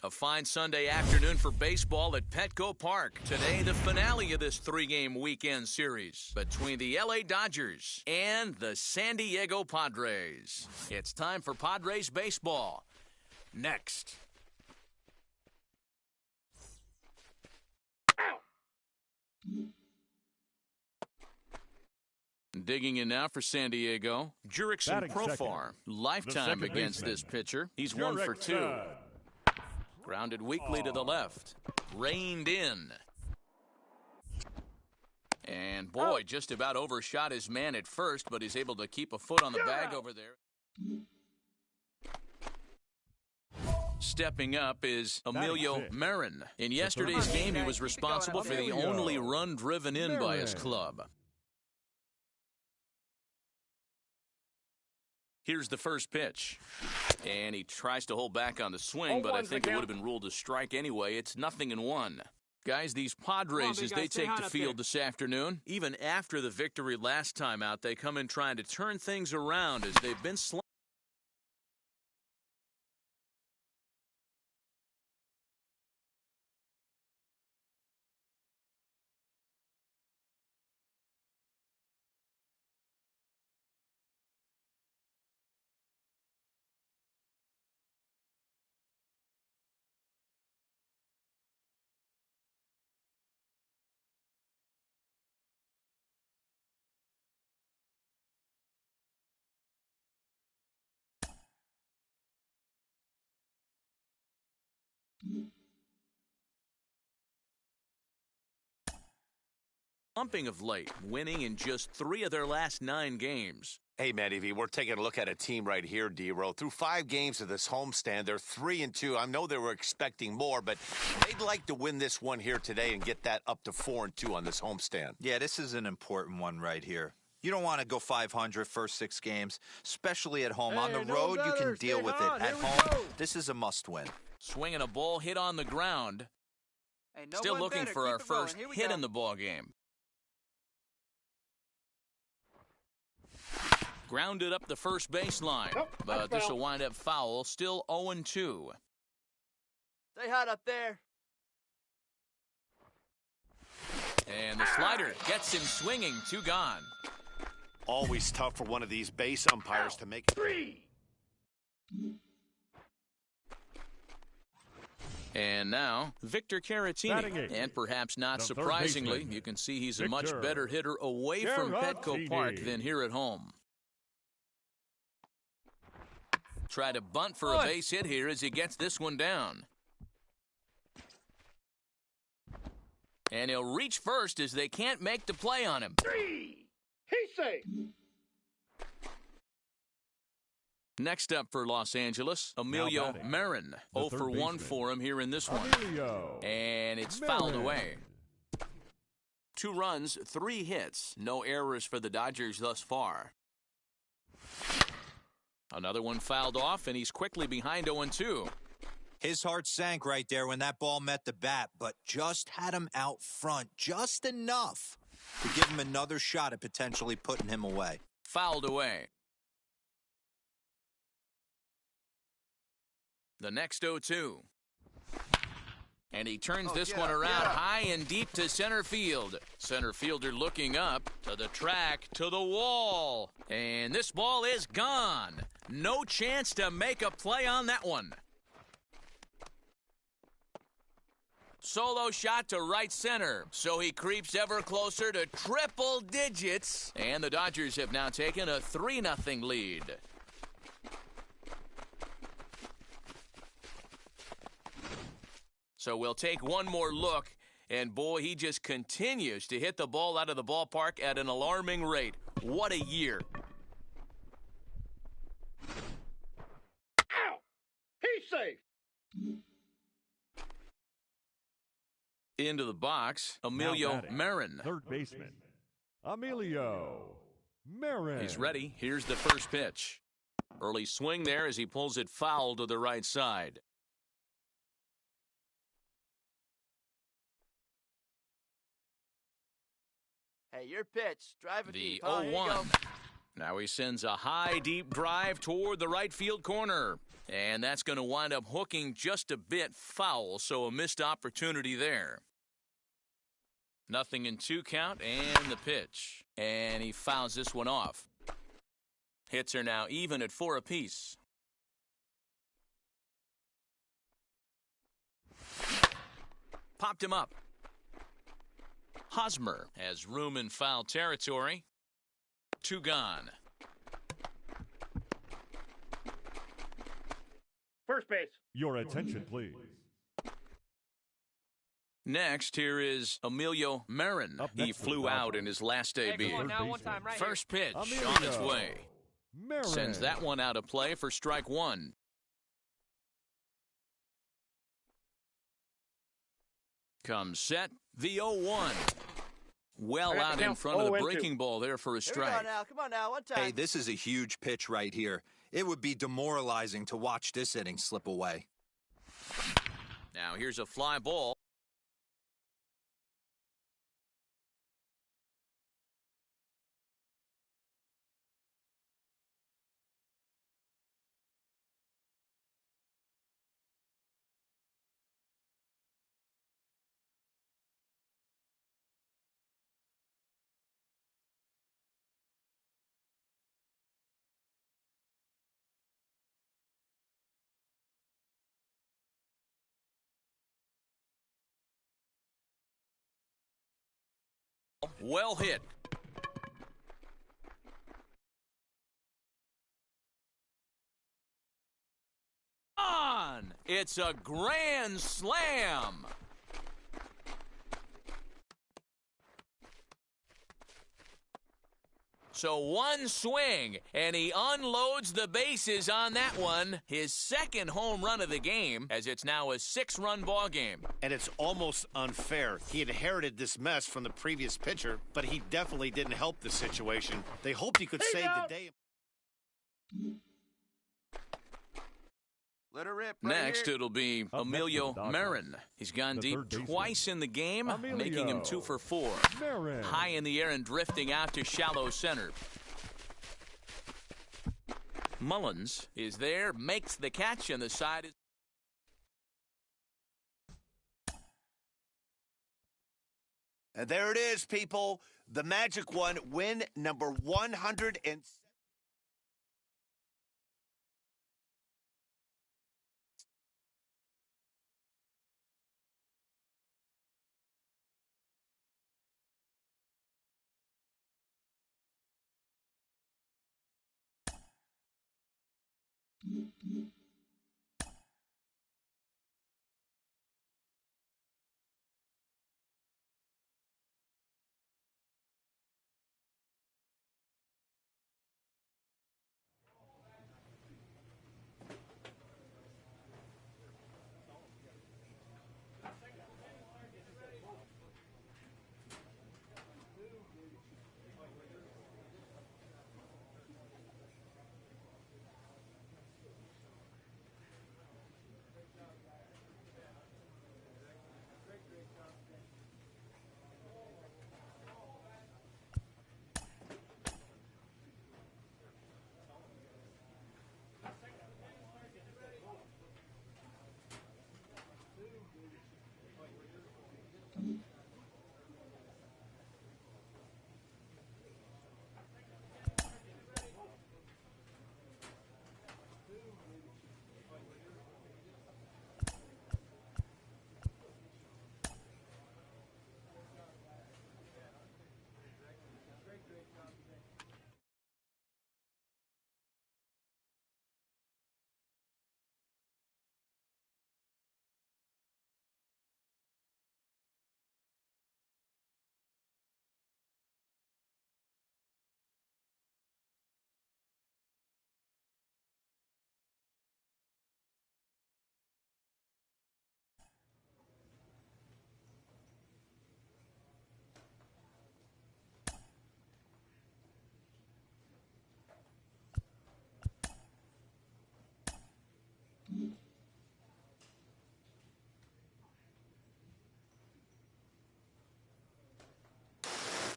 A fine Sunday afternoon for baseball at Petco Park. Today, the finale of this three-game weekend series between the LA Dodgers and the San Diego Padres. It's time for Padres baseball. Next. Digging in now for San Diego, Jurickson Profar. Lifetime against this pitcher. He's 1 for 2. Grounded weakly to the left. Reined in. And boy, just about overshot his man at first, but he's able to keep a foot on the bag over there. Stepping up is Emilio Marin. In yesterday's game, he was responsible for the only run driven in by his club. Here's the first pitch. And he tries to hold back on the swing, but I think it would have been ruled a strike anyway. It's 0-1. Guys, these Padres, as they take the field this afternoon, even after the victory last time out, they come in trying to turn things around as they've been slow. Slumping of late, winning in just 3 of their last 9 games. Hey, Matty V, we're taking a look at a team right here, D-Row. Through 5 games of this homestand, they're 3-2. I know they were expecting more, but they'd like to win this one here today and get that up to 4-2 on this homestand. Yeah, this is an important one right here. You don't want to go 500 first 6 games, especially at home. On the road, you can deal with it. At home, this is a must-win. Swinging a ball hit on the ground. Still looking for our first hit in the ball game. Grounded up the first baseline, but this will wind up foul. Still 0-2. Stay hot up there. And the slider gets him swinging. 2 gone. Always tough for one of these base umpires to make it. 3. And now, Victor Caratini. And perhaps not surprisingly, you can see he's a much better hitter away from Petco Park than here at home. Try to bunt for a base hit here as he gets this one down. And he'll reach first as they can't make the play on him. 3. He's safe. Next up for Los Angeles, Emilio Marin. 0 for 1 for him here in this one. And it's fouled away. 2 runs, 3 hits. No errors for the Dodgers thus far. Another one fouled off, and he's quickly behind 0-2. His heart sank right there when that ball met the bat, but just had him out front, just enough to give him another shot at potentially putting him away. Fouled away. The next 0-2. And he turns this one around high and deep to center field. Center fielder looking up to the track, to the wall. And this ball is gone. No chance to make a play on that one. Solo shot to right center. So he creeps ever closer to triple digits. And the Dodgers have now taken a 3-0 lead. So we'll take one more look, and boy, he just continues to hit the ball out of the ballpark at an alarming rate. What a year. Ow! He's safe. Into the box, Emilio Marin. Third baseman, Emilio Marin. He's ready. Here's the first pitch. Early swing there as he pulls it foul to the right side. Hey, your pitch. Drive it The deep. 0-1. Now he sends a high, deep drive toward the right field corner. And that's going to wind up hooking just a bit foul, so a missed opportunity there. 0-2 count, and the pitch. And he fouls this one off. Hits are now even at 4 apiece. Popped him up. Hosmer has room in foul territory. 2 gone. First base. Your attention, please. Next, here is Emilio Marin. He flew out in his last debut. First pitch on its way. Sends that one out of play for strike 1. Comes set, the 0-1. Well out in front of the breaking ball there for a strike. Come on now, one time. Hey, this is a huge pitch right here. It would be demoralizing to watch this inning slip away. Now here's a fly ball. Well hit. On! It's a grand slam. So one swing, and he unloads the bases on that one. His second home run of the game, as it's now a 6-run ball game. And it's almost unfair. He inherited this mess from the previous pitcher, but he definitely didn't help the situation. They hoped he could save the day. Let her rip. Right Next, here. it'll be Emilio Marin. He's gone deep twice in the game, making him 2 for 4. Marin. High in the air and drifting out to shallow center. Mullins is there, makes the catch, and the side is... And there it is, people. The Magic one, win number 107.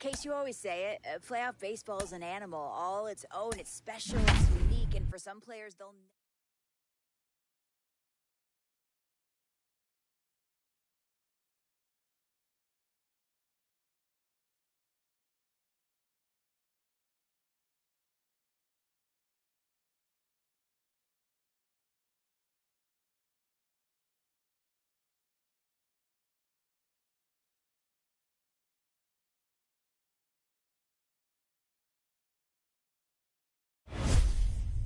Case, you always say it, playoff baseball is an animal, all its own. It's special, it's unique, and for some players, they'll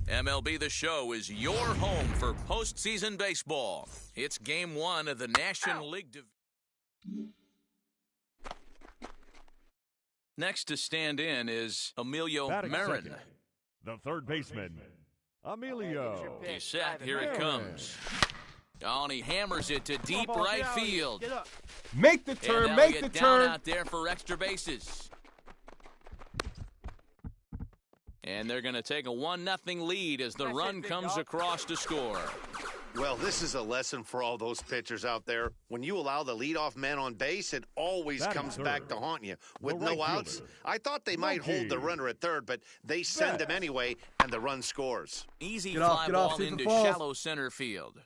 MLB The Show is your home for postseason baseball. It's Game 1 of the National League Division. Next to stand in is Emilio Batting Marin. second, the third baseman, Emilio. He's set. Here it comes. Oh, and he hammers it to deep right field. Make the turn, And make the Elliott turn. down out there for extra bases. And they're going to take a 1-0 lead as the run comes across to score. Well, this is a lesson for all those pitchers out there. When you allow the leadoff man on base, it always Batting comes third, back to haunt you. With the no right outs, fielder, I thought they might hold the runner at third, but they send him anyway, and the run scores. Easy Get fly off, ball see if it into falls. shallow center field.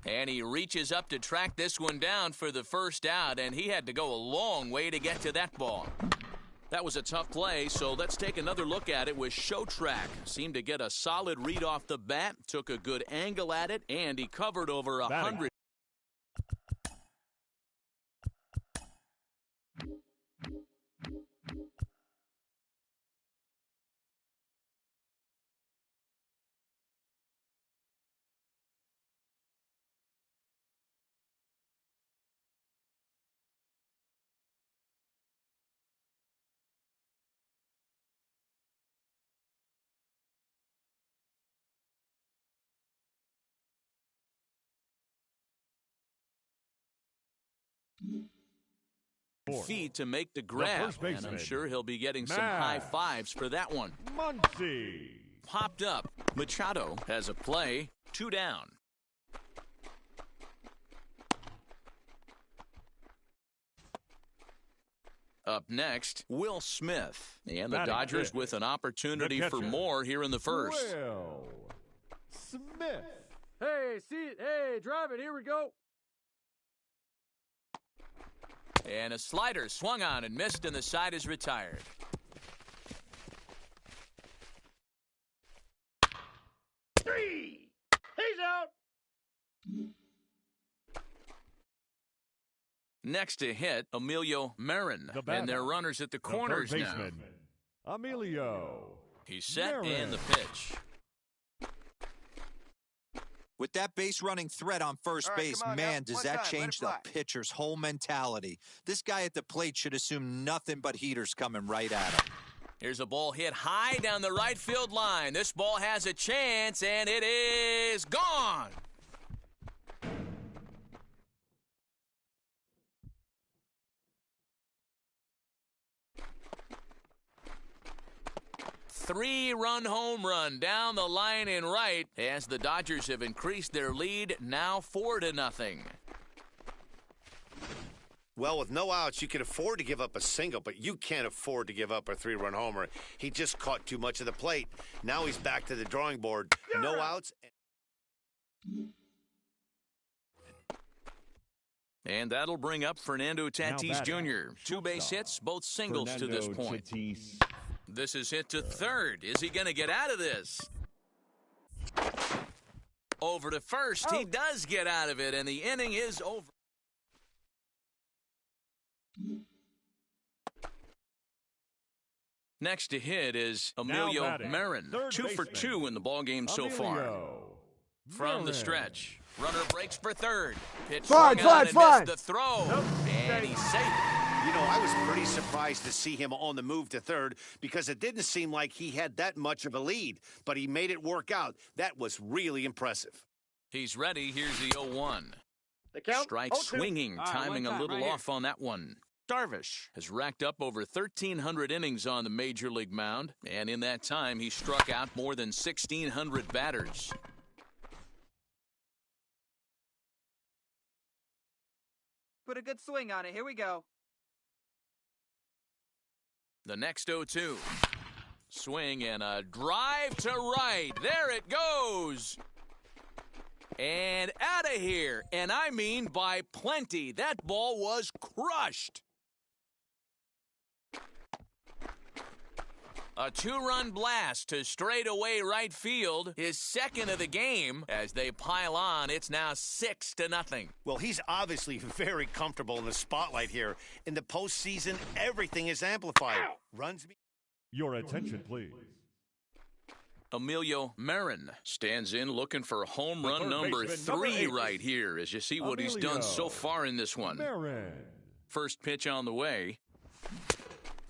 And he reaches up to track this one down for the first out, and he had to go a long way to get to that ball. That was a tough play, so let's take another look at it with Showtrack. Seemed to get a solid read off the bat, took a good angle at it, and he covered over 100. Feet to make the grab, first and baseman, I'm sure he'll be getting some Matt high fives for that one. Muncy. Popped up. Machado has a play, 2 down. Up next, Will Smith. And the Batting Dodgers fifth, with an opportunity the for catcher, more here in the first. Will Smith. Hey, see it. Hey, drive it. Here we go. And a slider swung on and missed, and the side is retired. Three. He's out. Next to hit, Emilio Marin. The batter, And their runners at the The corners third now. baseman, Emilio. He's set Marin. and the pitch. With that base running threat on first All right, base, come on man, now. does One that time, let change it the fly. pitcher's whole mentality. This guy at the plate should assume nothing but heaters coming right at him. Here's a ball hit high down the right field line. This ball has a chance, and it is gone. Three-run home run down the line in right as the Dodgers have increased their lead, now 4-0. Well, with no outs, you can afford to give up a single, but you can't afford to give up a 3-run homer. He just caught too much of the plate. Now he's back to the drawing board. No outs. And that'll bring up Fernando Tatis Jr. 2 base hits, both singles to this point. This is hit to third. Is he going to get out of this? Over to first. He does get out of it, and the inning is over. Next to hit is Emilio Marin. 2 for 2 in the ballgame so far. From the stretch. Runner breaks for third. Pitch swung on and missed the throw. And he's safe. You know, I was pretty surprised to see him on the move to third because it didn't seem like he had that much of a lead, but he made it work out. That was really impressive. He's ready. Here's the 0-1. The count. Strike 0-2. swinging, timing a little right off on that one. Darvish has racked up over 1,300 innings on the Major League mound, and in that time, he struck out more than 1,600 batters. Put a good swing on it. Here we go. The next 0-2. Swing and a drive to right. There it goes. And out of here. And I mean by plenty. That ball was crushed. A 2-run blast to straightaway right field, his second of the game. As they pile on, it's now 6-0. Well, he's obviously very comfortable in the spotlight here. In the postseason, everything is amplified. Runs me. Your attention, please. Emilio Marin stands in looking for home run number 3 right here as you see what he's done so far in this one. Marin. First pitch on the way.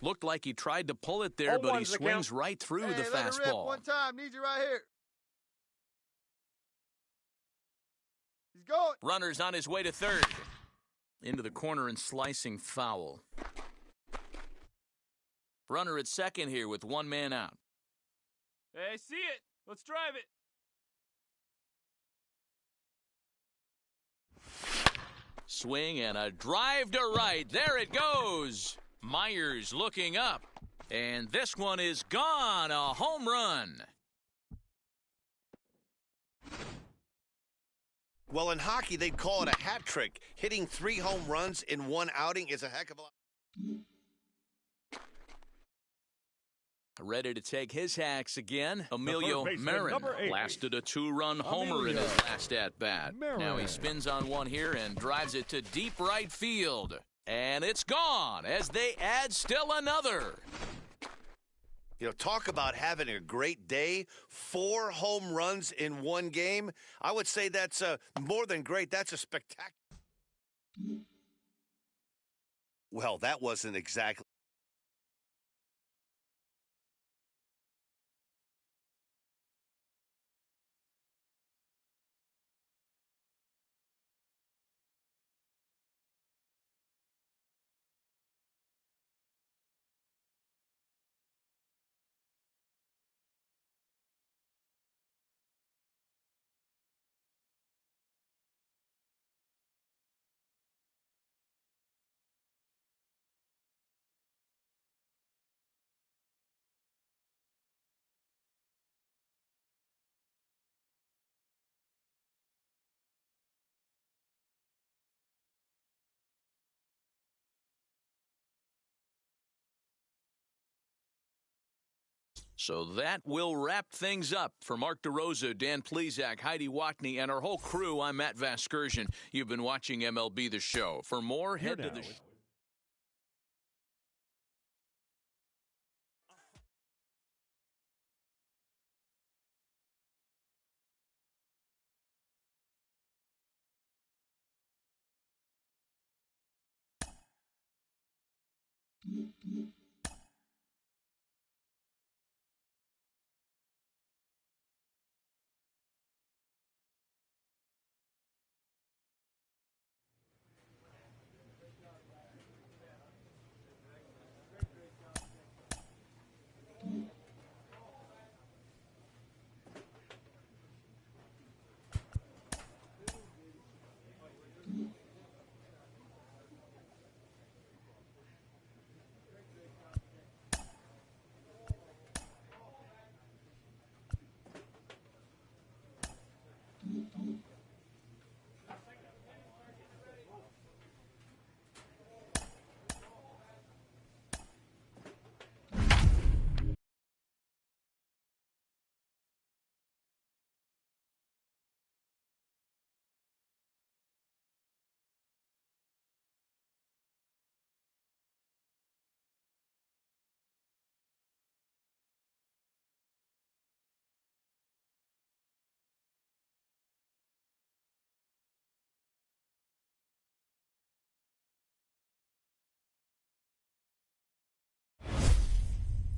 Looked like he tried to pull it there, but he swings right through the fastball. One time, need you right here. He's going. Runner's on his way to third. Into the corner and slicing foul. Runner at second here with one man out. Hey, see it. Let's drive it. Swing and a drive to right. There it goes. Myers looking up. And this one is gone. A home run. Well, in hockey, they'd call it a hat trick. Hitting 3 home runs in one outing is a heck of a lot. Ready to take his hacks again. Emilio Marin blasted a 2-run homer in his last at-bat. Now he spins on one here and drives it to deep right field. And it's gone as they add still another. You know, talk about having a great day. 4 home runs in one game. I would say that's more than great. That's a spectacular. Well, that wasn't exactly. So that will wrap things up. For Mark DeRosa, Dan Plezak, Heidi Watney, and our whole crew, I'm Matt Vasgersian. You've been watching MLB The Show. For more, head to the...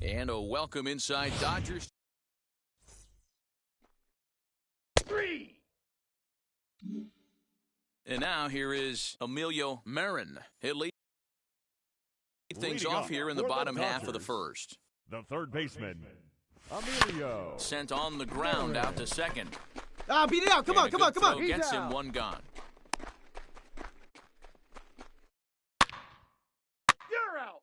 And a welcome inside Dodgers. 3. And now here is Emilio Marin. He'll lead things off here in the bottom half of the first. The third baseman, Emilio. Sent on the ground out to second. Beat it out. Come on, come on, come on. Gets him one gone. You're out.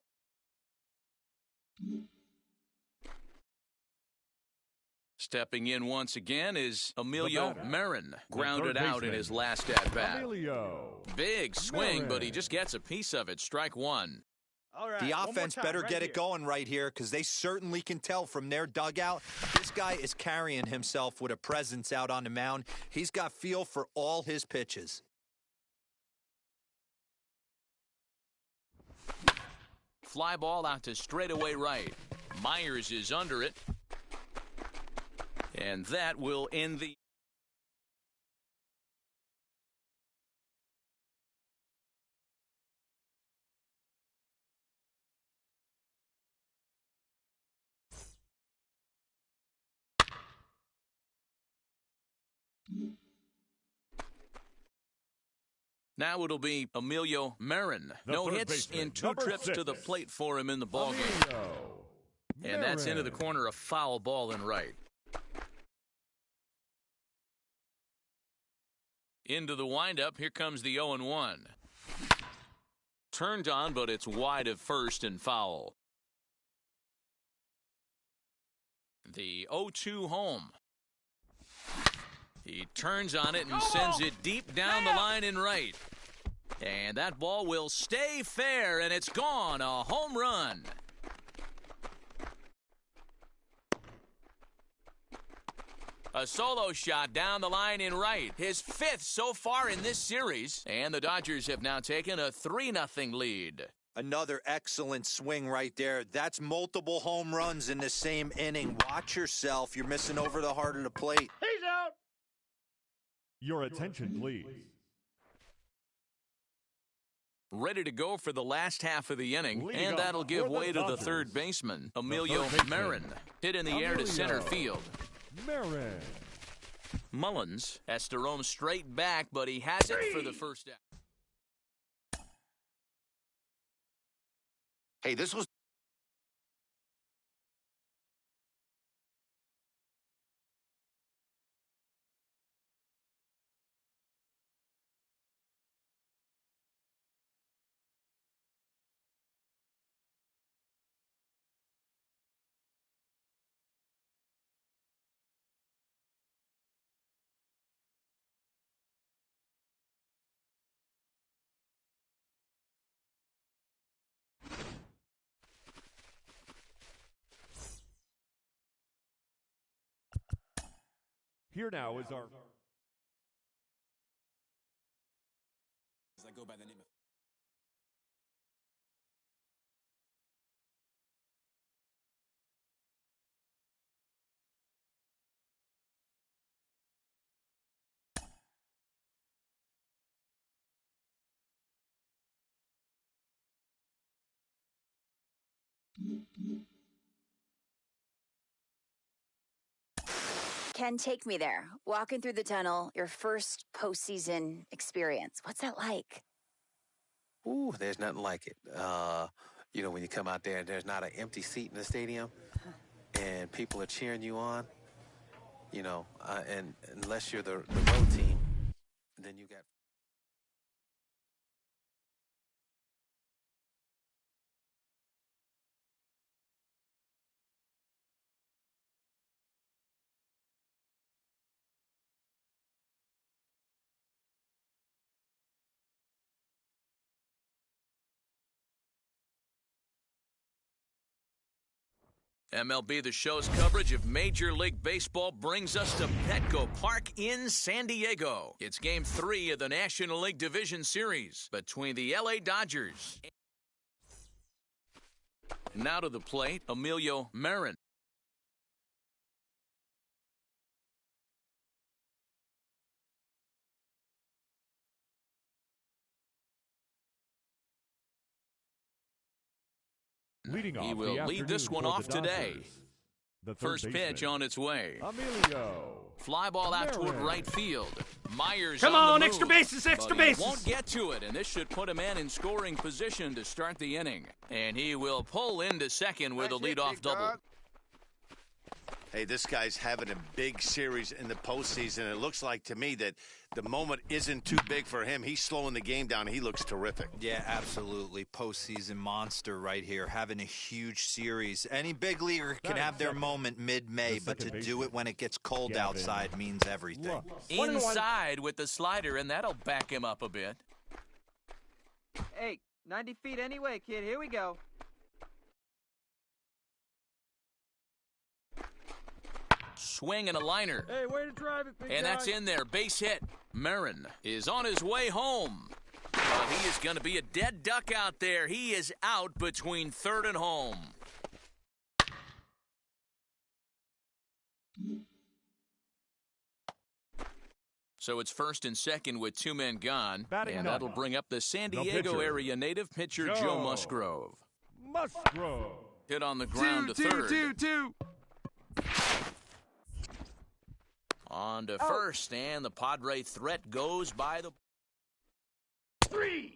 Stepping in once again is Emilio Marin. Grounded out in his last at-bat. Big swing, but he just gets a piece of it. Strike one. All right, the offense better get it going right here because they certainly can tell from their dugout. This guy is carrying himself with a presence out on the mound. He's got feel for all his pitches. Fly ball out to straightaway right. Myers is under it. And that will end the... Now it'll be Emilio Marin. No hits in 2 trips to the plate for him in the ballgame. And that's into the corner, a foul ball and right. Into the windup, here comes the 0-1. Turned on, but it's wide of first and foul. The 0-2 home. He turns on it and sends it deep down the line in right. And that ball will stay fair, and it's gone. A home run. A solo shot down the line in right. His 5th so far in this series. And the Dodgers have now taken a 3-0 lead. Another excellent swing right there. That's multiple home runs in the same inning. Watch yourself. You're missing over the heart of the plate. He's out. Your attention, please. Ready to go for the last half of the inning, and that'll give way to the third baseman, Emilio Marin. Hit in the air to center field. Marin. Mullins has to roam straight back, but he has it for the first out. Hey, this was... Here now is our... I go by the name of... Ken, take me there. Walking through the tunnel, your first postseason experience. What's that like? Ooh, there's nothing like it. You know, when you come out there and there's not an empty seat in the stadium and people are cheering you on, you know, and unless you're the road team, then you got... MLB The Show's coverage of Major League Baseball brings us to Petco Park in San Diego. It's Game 3 of the National League Division Series between the LA Dodgers. Now to the plate, Emilio Marin. He will lead this one off today. First pitch on its way. Emilio. Fly ball out toward right field. Myers Come on on, the extra move, bases, extra but he bases. won't get to it, and this should put a man in scoring position to start the inning. And he will pull into second with a leadoff double. Hey, this guy's having a big series in the postseason. It looks like to me that the moment isn't too big for him. He's slowing the game down. He looks terrific. Yeah, absolutely. Postseason monster right here, having a huge series. Any big leaguer can have their moment mid-May, but to do it when it gets cold outside means everything. Inside with the slider, and that'll back him up a bit. Hey, 90 feet anyway, kid. Here we go. Swing and a liner. Hey, way to drive it, big And guy. that's in there. Base hit. Marin is on his way home. But he is going to be a dead duck out there. He is out between third and home. So it's first and second with 2 men gone. Batting and ninth. that'll bring up the San The Diego pitcher, area native pitcher Joe Musgrove. Musgrove. Hit on the ground to third. Two. On to first, and the Padre threat goes by the... 3.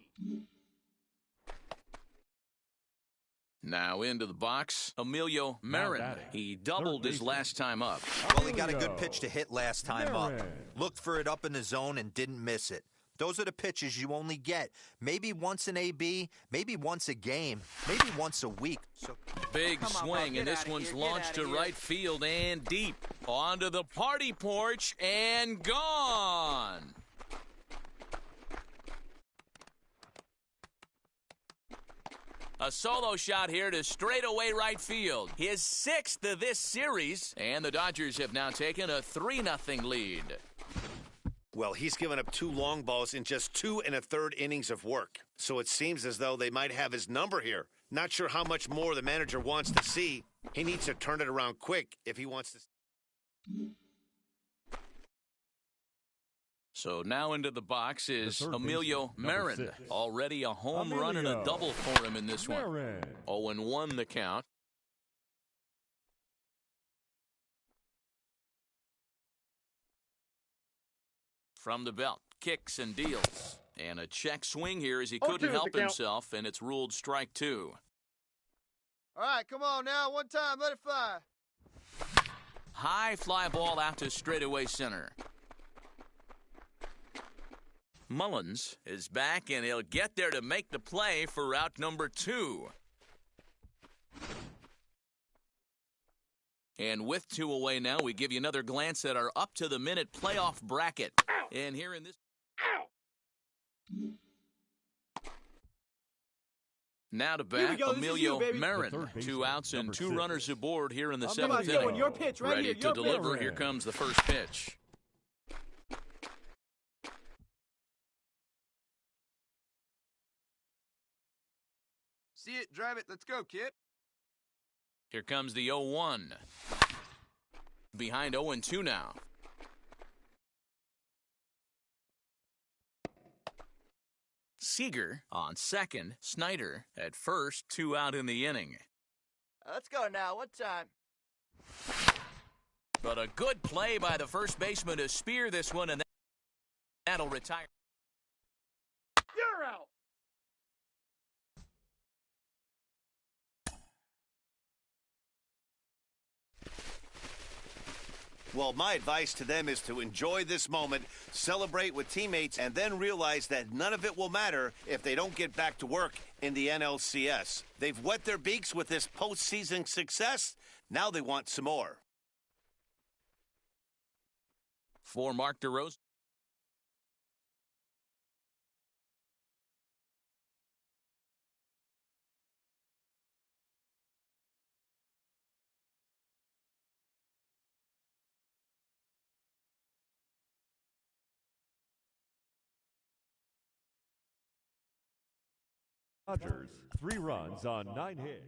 Now into the box, Emilio Marin. batting. He doubled his last time up. Well, he got a good pitch to hit last time up. Looked for it up in the zone and didn't miss it. Those are the pitches you only get. Maybe once an AB, maybe once a game, maybe once a week. So Big Come on, swing, Bob, and this get one's outta here, launched get to outta here. right field and deep. Onto the party porch and gone. A solo shot here to straightaway right field. His 6th of this series, and the Dodgers have now taken a 3-0 lead. Well, he's given up 2 long balls in just 2 1/3 innings of work. So it seems as though they might have his number here. Not sure how much more the manager wants to see. He needs to turn it around quick if he wants to. So now into the box is The third Emilio baseman, number Marin. 6. Already a home run and a Emilio double for him in this one. Marin. 0-1 the count. From the belt, kicks and deals. And a check swing here as he 0-2 couldn't is the help count. himself, and it's ruled strike 2. All right, come on now. One time. Let it fly. High fly ball out to straightaway center. Mullins is back, and he'll get there to make the play for route number 2. And with 2 away now, we give you another glance at our up-to-the-minute playoff bracket. And here in this... Now to bat, go. This is Emilio you, baby. Marin. The third 2 baseman, outs and number 2 6. runners aboard here in the Come on, 7th going. inning. Your pitch right Ready here. to Your deliver. pitch. Here comes the first pitch. See it, drive it. Let's go, kid. Here comes the 0-1. Behind 0-2 now. Seager on second. Snyder at first. 2 out in the inning. Let's go now. What time? But a good play by the first baseman to spear this one, and that'll retire. You're out. Well, my advice to them is to enjoy this moment, celebrate with teammates, and then realize that none of it will matter if they don't get back to work in the NLCS. They've wet their beaks with this postseason success. Now they want some more. For Mark DeRozan. Dodgers, 3 runs on 9 hits.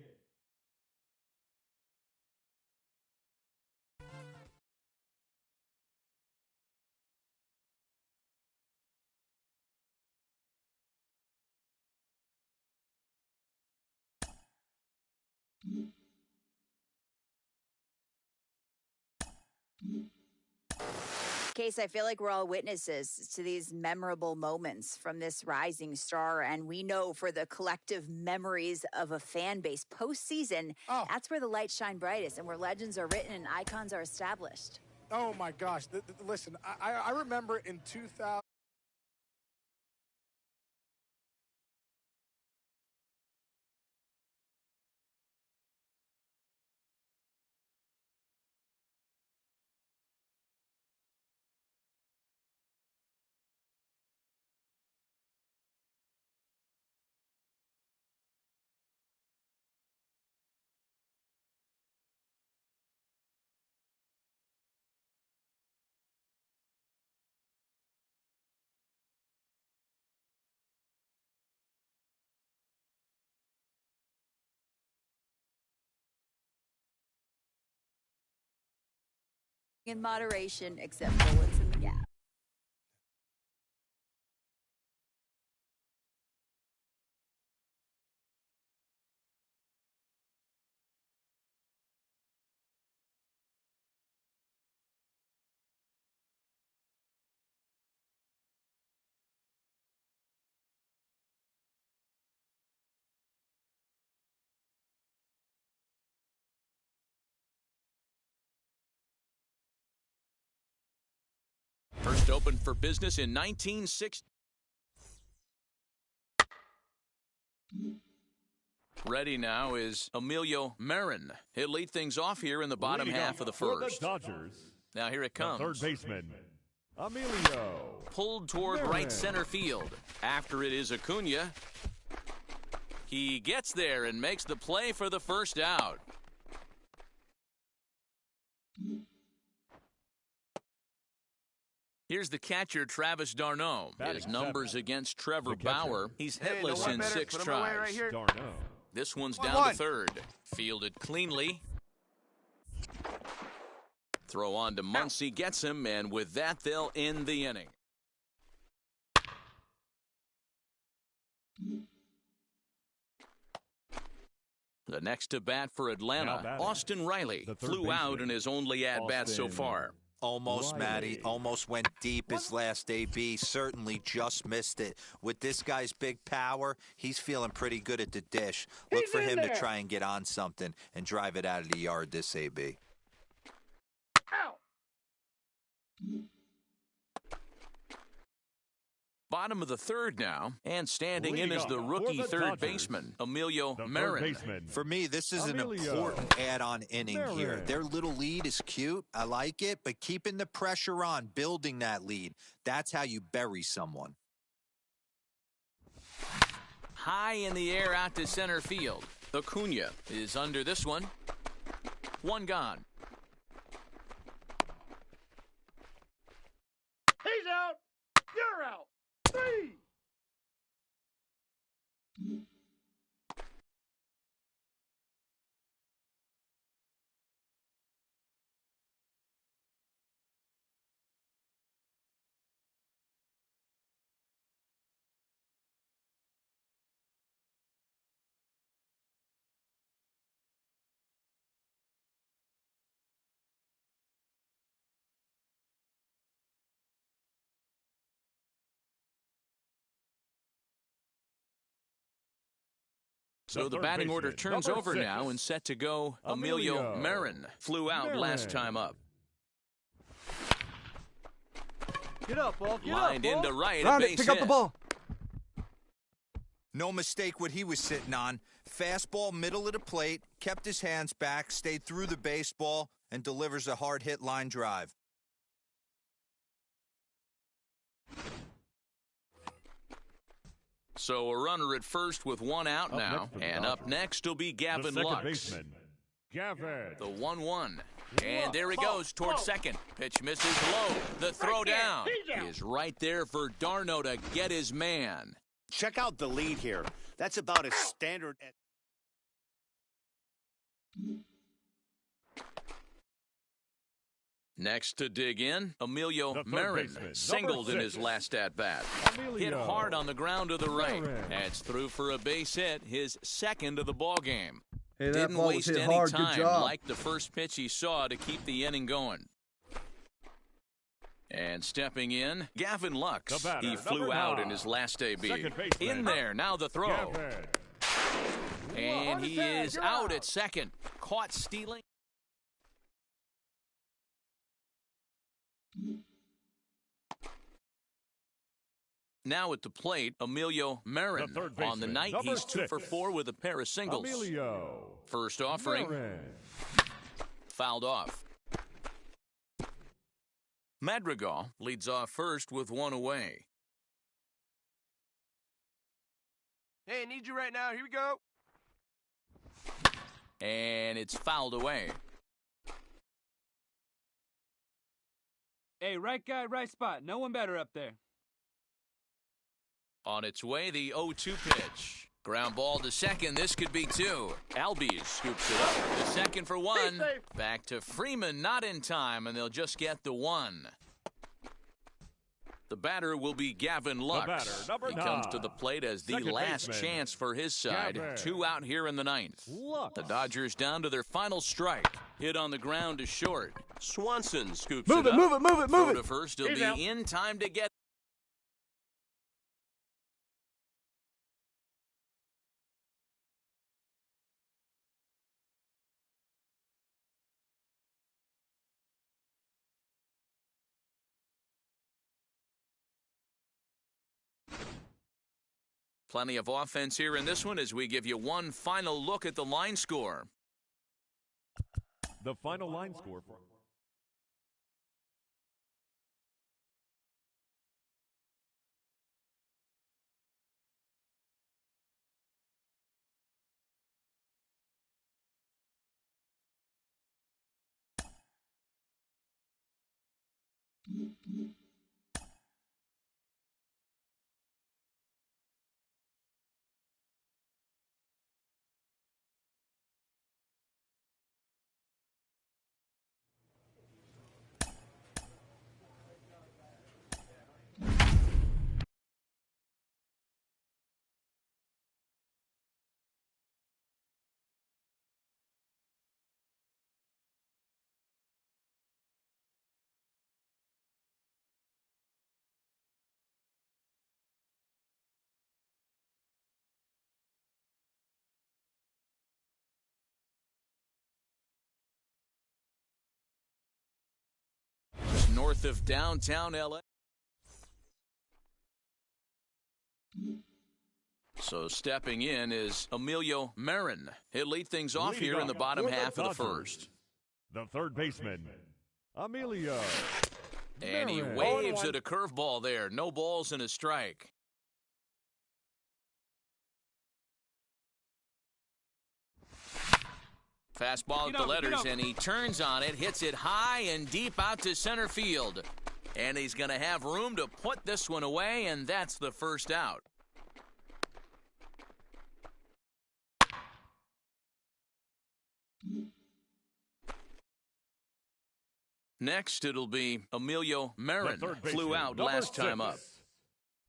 Case, I feel like we're all witnesses to these memorable moments from this rising star, and we know for the collective memories of a fan base postseason, that's where the lights shine brightest and where legends are written and icons are established. Oh my gosh! Listen, I remember in 2000. In moderation, except bullets in the gap. First opened for business in 1960. Ready now is Emilio Marin. He'll lead things off here in the bottom half of the first. Now here it comes. Third baseman, Emilio. Pulled toward right center field. After it is Acuna. He gets there and makes the play for the first out. Here's the catcher, Travis d'Arnaud. His numbers against Trevor Bauer. He's hitless in 6 tries. This one's down to third. Fielded cleanly. Throw on to Muncy, gets him, and with that, they'll end the inning. The next to bat for Atlanta, Austin Riley, flew out in his only at-bat so far. Almost, Matty. Almost went deep his last AB. Certainly just missed it. With this guy's big power, he's feeling pretty good at the dish. Look for him to try and get on something and drive it out of the yard this AB. Bottom of the third now, and standing in as the rookie third baseman, Emilio Marin. For me, this is an important add-on inning here. Their little lead is cute. I like it, but keeping the pressure on, building that lead, that's how you bury someone. High in the air out to center field. Acuna is under this one. One gone. He's out. You're out. 3. So the batting order turns over now and set to go. Emilio Marin flew out last time up. Get up, Paul. Get Lined up, into right, Round a it, base pick hit. up the ball. No mistake what he was sitting on. Fastball middle of the plate, kept his hands back, stayed through the baseball, and delivers a hard hit line drive. So a runner at first with one out now. And up next will be Gavin Lux. Baseman, Gavin. The 1-1. And there he goes towards second. Pitch misses low. The throw down is right there for d'Arnaud to get his man. Check out the lead here. That's about as standard as... Next to dig in, Emilio Marin singled in his last at-bat. Hit hard on the ground to the right. That's through for a base hit, his second of the ball game. Hey, that Didn't ball was waste hit any hard. Good time job. like the first pitch he saw to keep the inning going. And stepping in, Gavin Lux. He flew out in his last AB. In there, now the throw. And he is out at second. Caught stealing. Now at the plate, Emilio Marin. On the night, he's 2 for 4 with a pair of singles. First offering. Fouled off. Madrigal leads off first with one away. Hey, I need you right now. Here we go. And it's fouled away. Hey, right guy, right spot. No one better up there. On its way, the 0-2 pitch. Ground ball to second. This could be 2. Albies scoops it up. The second for 1. Back to Freeman, not in time, and they'll just get the 1. The batter will be Gavin Lux. He comes to the plate as the last chance for his side. 2 out here in the 9th. The Dodgers down to their final strike. Hit on the ground to short. Swanson scoops it up. Move it. Throw to first. He'll be in time to get Plenty of offense here in this one as we give you one final look at the line score. The final line score for... North of downtown LA. So stepping in is Emilio Marin. He'll lead things off here in the bottom half of the first. The third baseman, Emilio. And he waves at a curveball there. No balls and a strike. Fastball at the letters, and he turns on it, hits it high and deep out to center field. And he's going to have room to put this one away, and that's the first out. Next, it'll be Emilio Marin. Flew out last time up.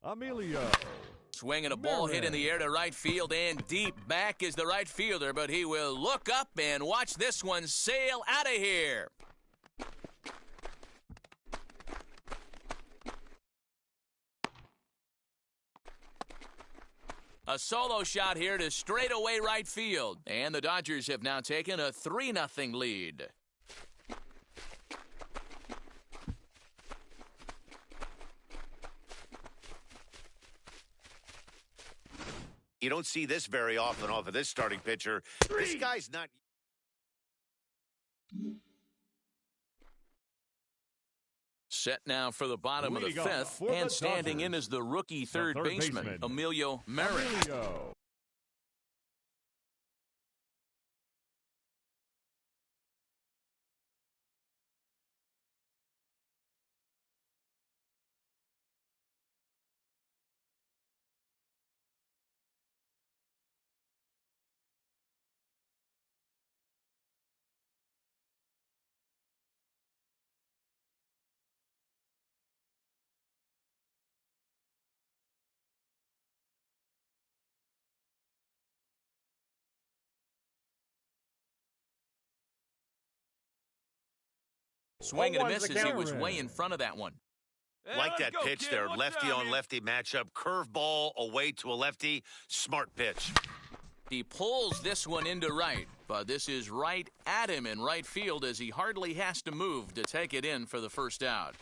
Emilio. Swinging a ball hit in the air to right field, and deep back is the right fielder, but he will look up and watch this one sail out of here. A solo shot here to straightaway right field, and the Dodgers have now taken a 3-0 lead. You don't see this very often off of this starting pitcher. This guy's not... Set now for the bottom of the fifth, and standing in is the rookie third baseman, Emilio Marin. Swing and a miss as he was way in front of that one. Like that pitch there, lefty on lefty matchup, curveball away to a lefty, smart pitch. He pulls this one into right, but this is right at him in right field as he hardly has to move to take it in for the first out.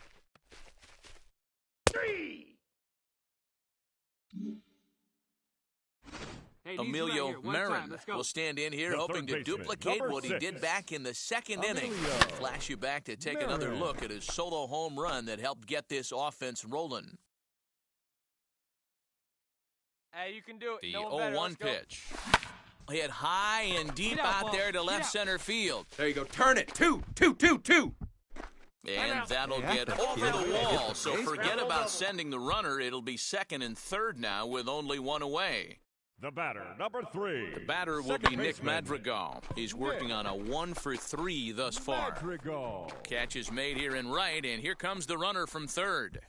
Hey, Emilio right Marin will stand in here hoping to duplicate what he did back in the second inning. Flash you back to take another look at his solo home run that helped get this offense rolling. Hey, you can do it. The no 0-1 pitch. Hit high and deep out there to left center field. There you go. Turn it. Two. And that'll get over the wall. So forget about sending the runner. It'll be second and third now with only one away. The batter, number 3. The batter will be Nick Madrigal. He's working on a 1-for-3 thus far. Madrigal. Catch is made here in right, and here comes the runner from third.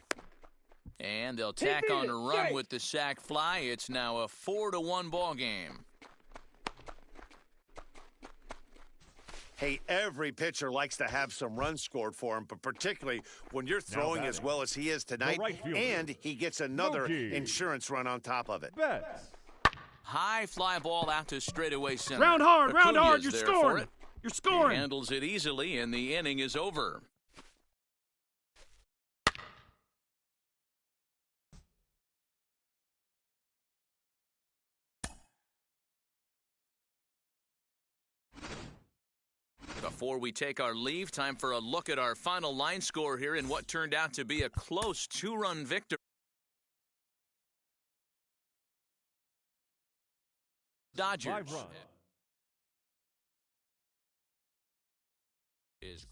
And they'll tack on a run with the sac fly. It's now a 4-1 ball game. Hey, every pitcher likes to have some runs scored for him, but particularly when you're throwing as well as he is tonight, and he gets another insurance run on top of it. High fly ball out to straightaway center. Round hard, you're scoring. You're scoring. He handles it easily, and the inning is over. Before we take our leave, time for a look at our final line score here in what turned out to be a close 2-run victory. Dodgers. 5 runs. Is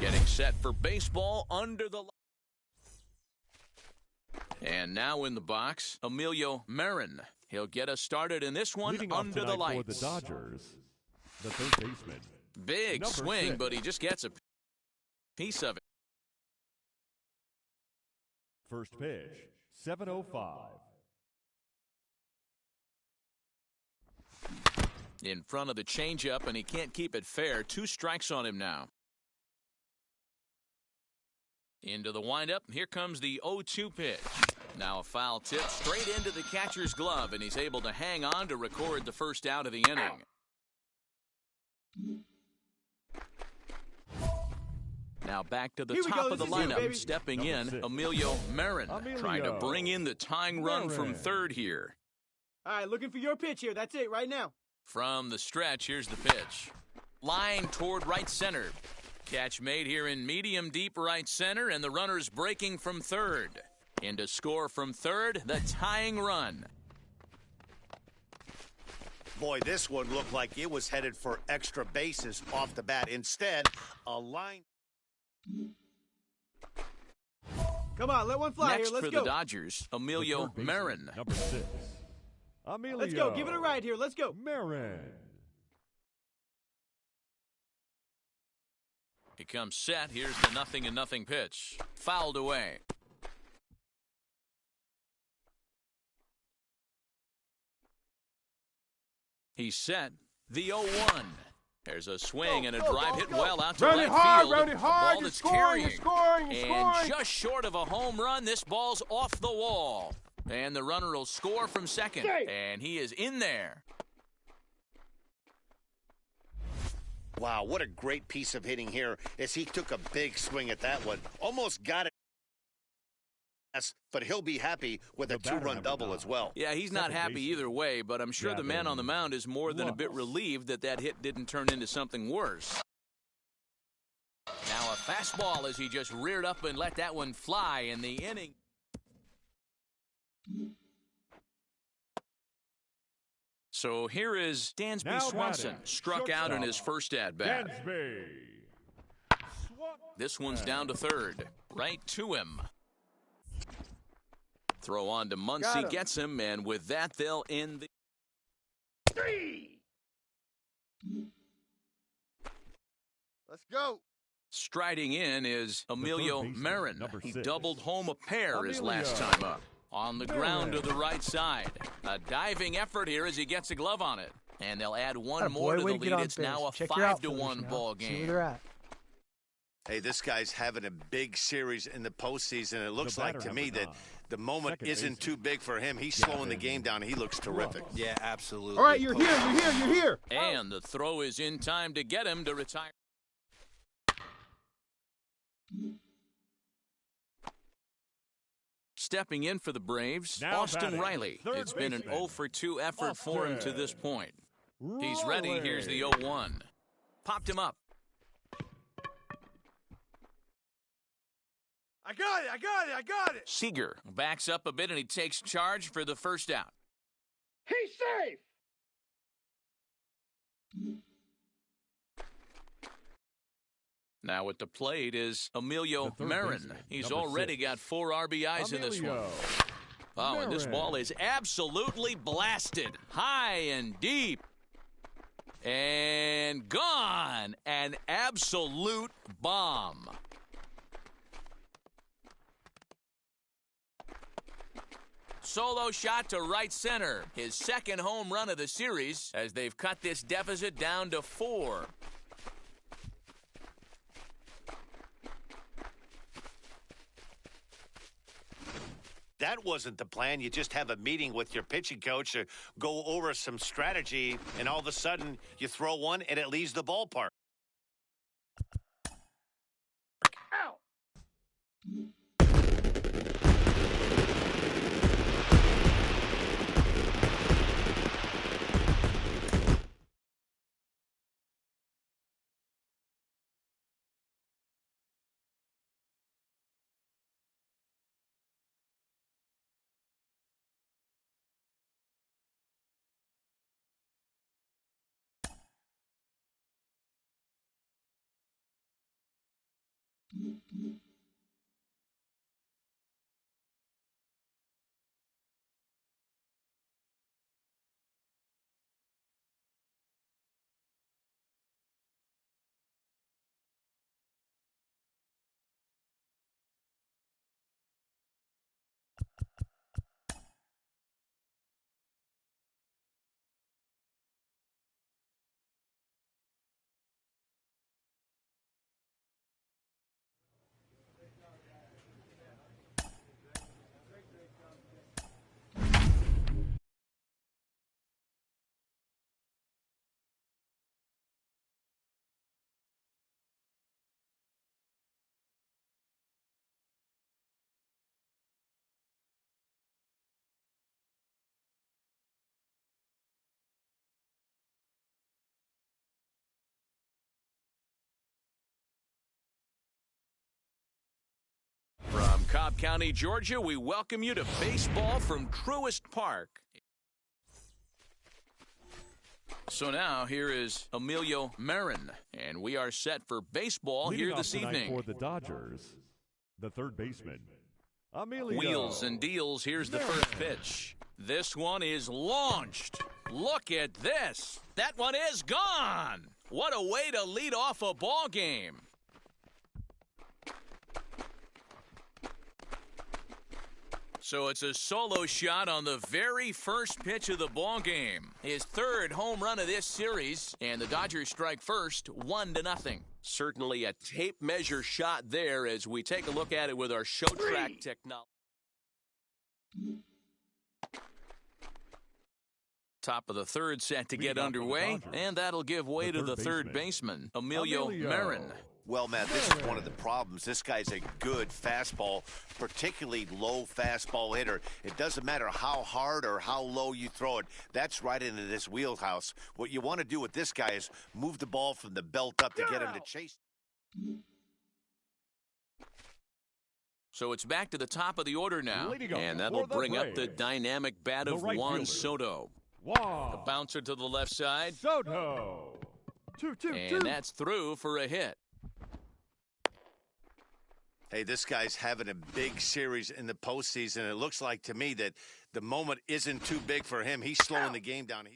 getting set for baseball under the... And now in the box, Emilio Marin. He'll get us started in this one under the lights. For the Dodgers, the third baseman. Big Number swing, 6. but he just gets a piece of it. First pitch, 7:05. In front of the changeup, and he can't keep it fair. 2 strikes on him now. Into the windup. Here comes the 0-2 pitch. Now a foul tip straight into the catcher's glove, and he's able to hang on to record the first out of the inning. Now back to the top of the lineup. Stepping in, Emilio Marin. Trying to bring in the tying run from third here. All right, looking for your pitch here. That's it right now. From the stretch, here's the pitch. Line toward right center. Catch made here in medium deep right center, and the runner's breaking from third. In to score from third, the tying run. Boy, this one looked like it was headed for extra bases off the bat. Instead, a line. Come on, let one fly Next here. Let's for go. the Dodgers, Emilio Marin. Number 6. Emilio. Let's go. Give it a ride here. Let's go. Marin. He comes set. Here's the 0-0 pitch. Fouled away. He's set. The 0-1. There's a swing and a drive hit well out to right field. Round it hard. Ball that's You're scoring. And just short of a home run, this ball's off the wall. And the runner will score from second. And he is in there. Wow, what a great piece of hitting here as he took a big swing at that one. Almost got it. But he'll be happy with a 2-run double as well. Yeah, he's not happy either way, but I'm sure the man on the mound is more than a bit relieved that that hit didn't turn into something worse. Now a fastball as he just reared up and let that one fly in the inning. So here is Dansby Swanson, struck out in his first at-bat. This one's down to third, right to him. Throw on to Muncy, gets him, and with that, they'll end the... Let's go. Striding in is Emilio Marin. He doubled home a pair his last time up. On the ground to the right side. A diving effort here as he gets a glove on it. And they'll add one more to the lead. It's now a 5-1 ball game. See where they're at. Hey, this guy's having a big series in the postseason. It looks like to me that the moment isn't too big for him. He's slowing the game down. He looks terrific. Yeah, absolutely. All right, you're here. And the throw is in time to get him to retire. Stepping in for the Braves, Austin Riley. It's been an 0-for-2 effort for him to this point. He's ready. Here's the 0-1. Popped him up. I got it. Seager backs up a bit, and he takes charge for the first out. He's safe. Now at the plate is Emilio Marin. He's already got 4 RBIs in this one. Oh, and this ball is absolutely blasted. High and deep. And gone. An absolute bomb. Solo shot to right center. His second home run of the series as they've cut this deficit down to 4. That wasn't the plan. You just have a meeting with your pitching coach to go over some strategy, and all of a sudden you throw one and it leaves the ballpark. Ow. From Cobb County, Georgia, we welcome you to baseball from Truist Park. So now here is Emilio Marin, and we are set for baseball here this evening. For the Dodgers, the third baseman, Emilio. Wheels and deals. Here's the first pitch. This one is launched. Look at this. That one is gone. What a way to lead off a ball game. So it's a solo shot on the very first pitch of the ball game. His third home run of this series, and the Dodgers strike first, 1-0. Certainly a tape measure shot there as we take a look at it with our show track technology. Top of the third set to get underway, and that'll give way to the third baseman, Emilio Marin. Well, Matt, this is one of the problems. This guy's a good fastball, particularly low fastball hitter. It doesn't matter how hard or how low you throw it. That's right into this wheelhouse. What you want to do with this guy is move the ball from the belt up to get him to chase. So it's back to the top of the order now, and that'll bring up the dynamic bat of Juan Soto. A bouncer to the left side. Soto. And that's through for a hit. Hey, this guy's having a big series in the postseason. It looks like to me that the moment isn't too big for him. He's slowing the game down.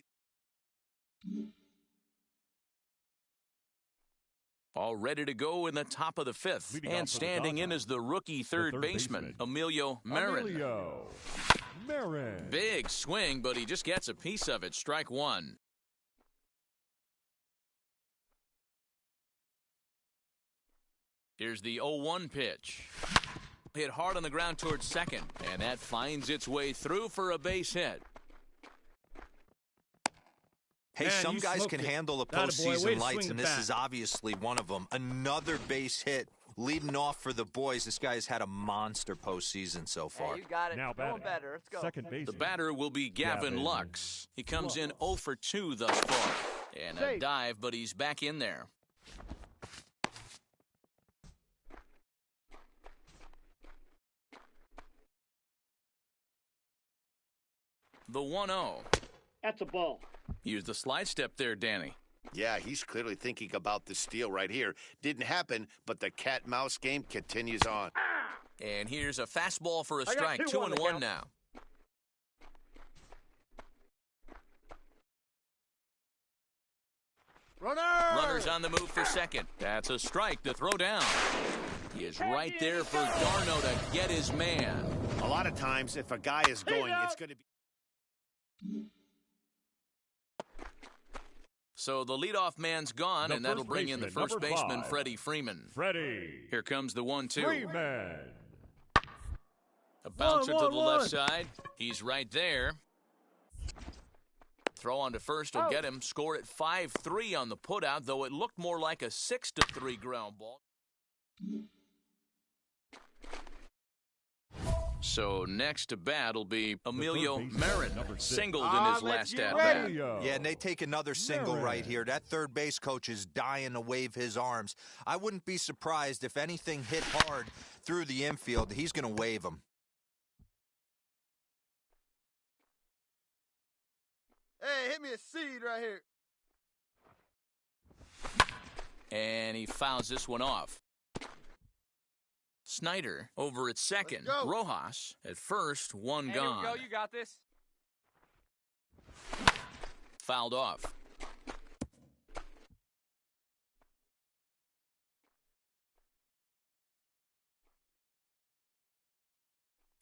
All ready to go in the top of the fifth. And standing in is the rookie third baseman, Emilio Marin. Big swing, but he just gets a piece of it. Strike one. Here's the 0-1 pitch. Hit hard on the ground towards second, and that finds its way through for a base hit. Hey, Man, some guys can handle the postseason lights, and this is obviously one of them. Another base hit Leading off for the boys, this guy's had a monster postseason so far. Hey, you got it. Now No one batting. better. Let's go. Second base. The batter will be Gavin Lux. He comes in 0 for 2 thus far. And a dive, but he's back in there. The 1-0. That's a ball. Use the slide step there, Danny. Yeah, he's clearly thinking about the steal right here. Didn't happen, but the cat-mouse game continues on. And here's a fastball for a got strike. 2 on the 2-1 count. now. Runners on the move for second. That's a strike to throw down. He is right there for Darno to get his man. A lot of times, if a guy is going, it's going to be... So the leadoff man's gone, and that'll bring in the first baseman, 5. Freddie Freeman. Freddie. Here comes the 1-2. Freeman. A bouncer to the left side. He's right there. Throw on to first will get him. Score at 5-3 on the putout, though it looked more like a 6-3 ground ball. So next to bat will be Emilio Marin, singled in his last at-bat. Yeah, and they take another single right here. That third base coach is dying to wave his arms. I wouldn't be surprised if anything hit hard through the infield. He's going to wave them. Hey, hit me a seed right here. And he fouls this one off. Snyder over at second. Rojas at first, one gone. Here we go. You got this. Fouled off.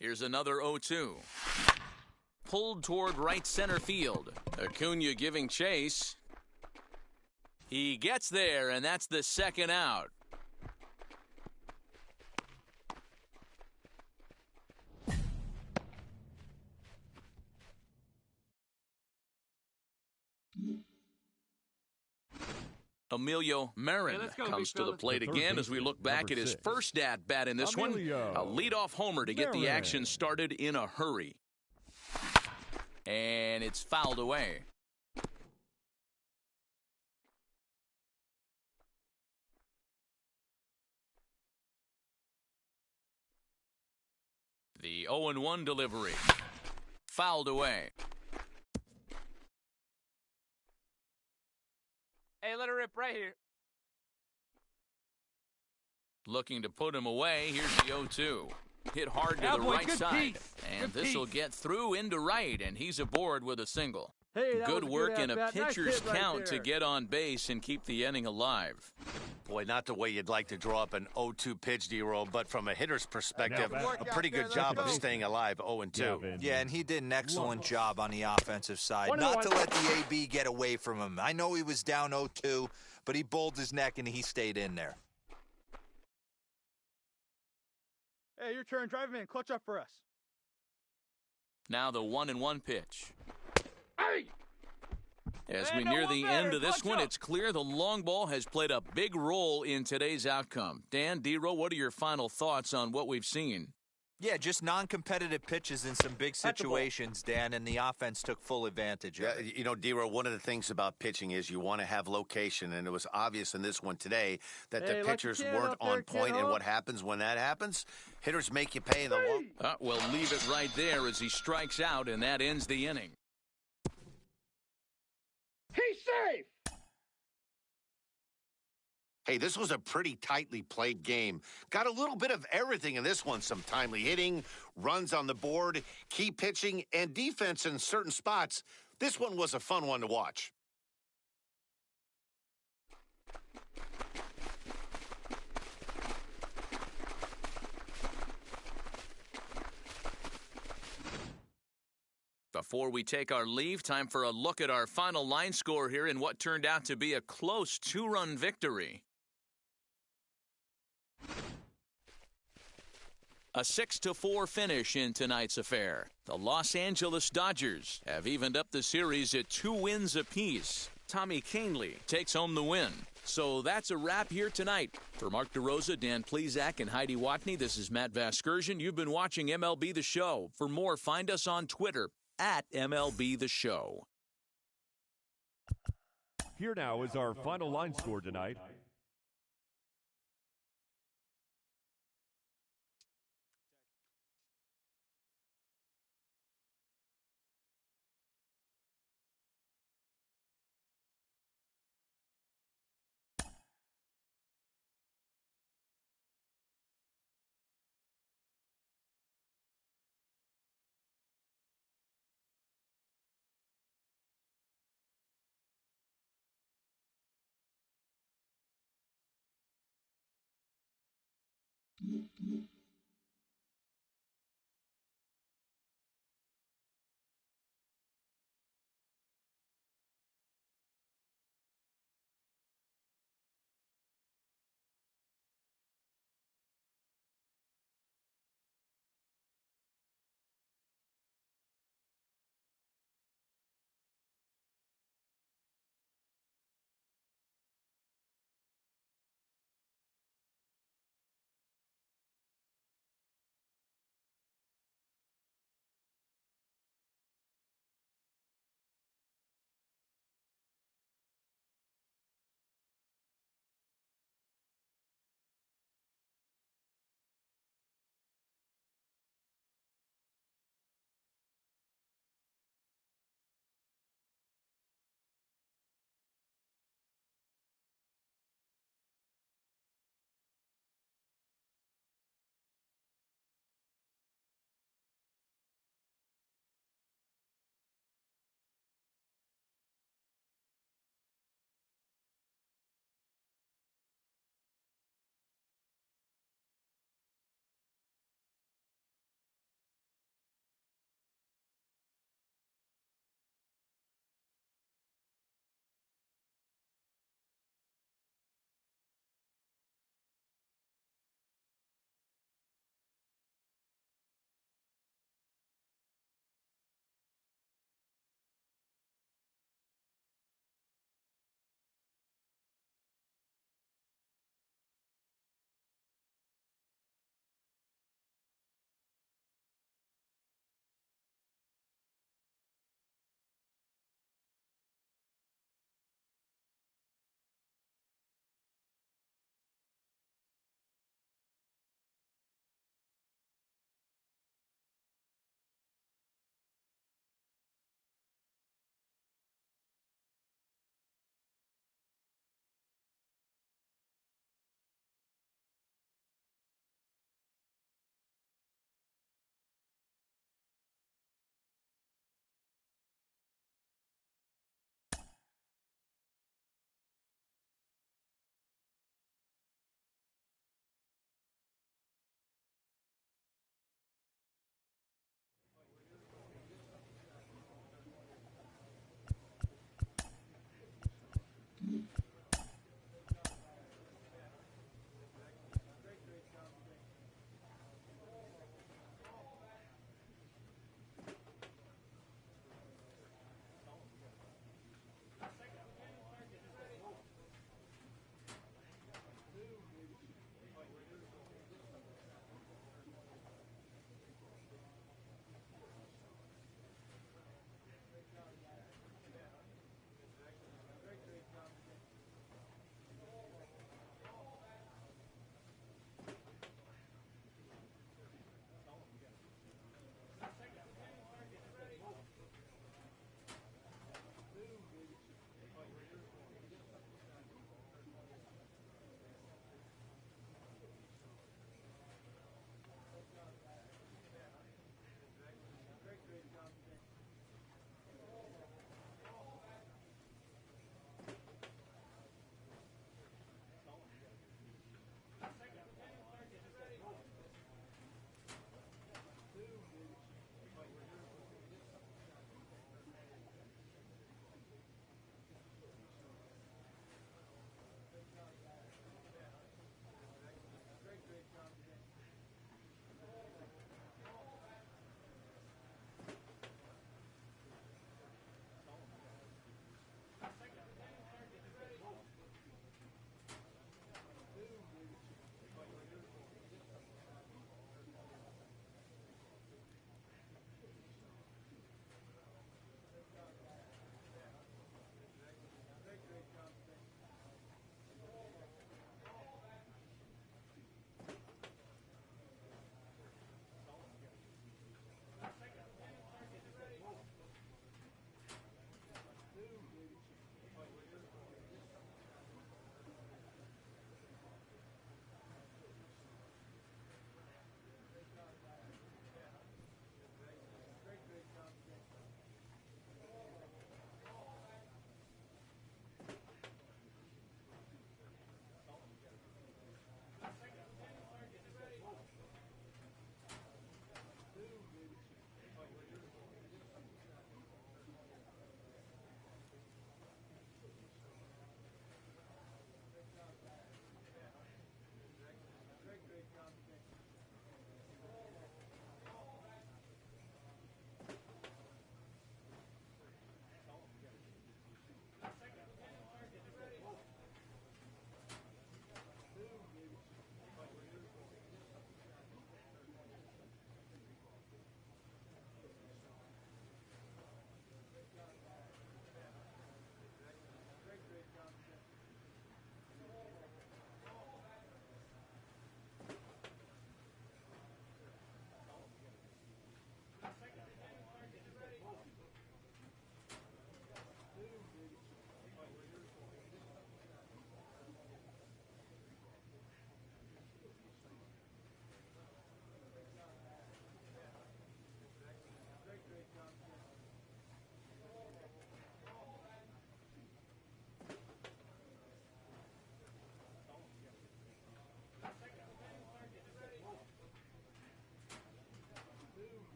Here's another 0-2. Pulled toward right center field. Acuna giving chase. He gets there, and that's the second out. Emilio Marin comes to the plate again as we look back at his first at-bat in this one. A leadoff homer to get the action started in a hurry. And it's fouled away. The 0-1 delivery. Fouled away. Hey, let her rip right here. Looking to put him away. Here's the 0-2. Hit hard to the right side. And this will get through into right, and he's aboard with a single. Hey, good work in a pitcher's count to get on base and keep the inning alive. Boy, not the way you'd like to draw up an 0-2 pitch, D-Roll, but from a hitter's perspective, a pretty good job of staying alive, 0-2. Yeah, and he did an excellent job on the offensive side. Not to let the AB get away from him. I know he was down 0-2, but he bowled his neck and he stayed in there. Hey, your turn. Drive him in. Clutch up for us. Now the 1-1 pitch. Hey! As we near the end of this one, it's clear the long ball has played a big role in today's outcome. Dan, D-Roll, what are your final thoughts on what we've seen? Yeah, just non-competitive pitches in some big situations, Dan, and the offense took full advantage of it. You know, D-Roll, one of the things about pitching is you want to have location, and it was obvious in this one today that the pitchers weren't on point, and what happens when that happens? Hitters make you pay in the long. Well, leave it right there as he strikes out, and that ends the inning. He's safe! Hey, this was a pretty tightly played game. Got a little bit of everything in this one. Some timely hitting, runs on the board, key pitching, and defense in certain spots. This one was a fun one to watch. Before we take our leave, time for a look at our final line score here in what turned out to be a close 2-run victory. A 6-4 finish in tonight's affair. The Los Angeles Dodgers have evened up the series at 2 wins apiece. Tommy Kahnle takes home the win. So that's a wrap here tonight. For Mark DeRosa, Dan Plezak, and Heidi Watney, this is Matt Vasgersian. You've been watching MLB The Show. For more, find us on Twitter at MLB The Show. Here now is our final line score tonight.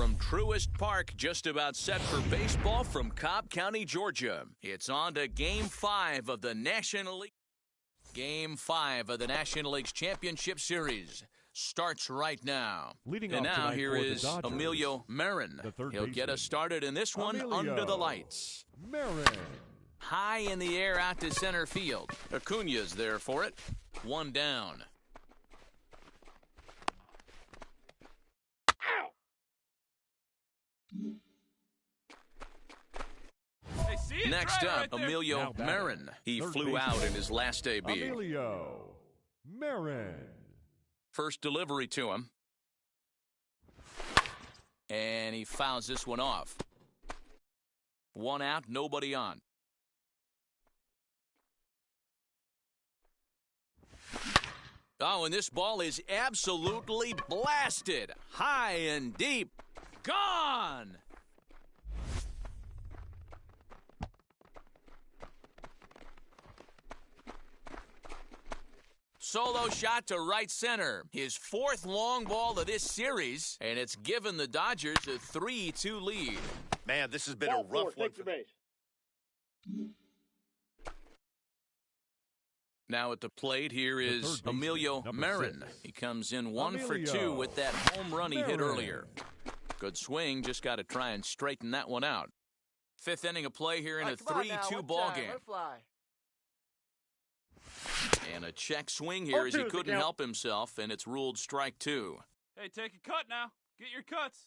From Truist Park, just about set for baseball from Cobb County, Georgia. It's on to Game 5 of the National League. Game 5 of the National League's Championship Series starts right now. Leading and off now tonight here for the is Dodgers, Emilio Marin. He'll get us started in this one under the lights. Marin. High in the air out to center field. Acuna's there for it. One down. Next up, Emilio Marin. He flew out in his last AB. Emilio Marin. First delivery to him. And he fouls this one off. One out, nobody on. Oh, and this ball is absolutely blasted. High and deep. Gone! Solo shot to right center. His fourth long ball of this series, and it's given the Dodgers a 3-2 lead. Man, this has been a rough one. Now at the plate, here is Emilio Marin. He comes in 1 for 2 with that home run he hit earlier. Good swing, just got to try and straighten that one out. Fifth inning of play here in a 3-2 ball game. And a check swing here as he couldn't help himself, and it's ruled strike 2. Hey, take a cut now. Get your cuts.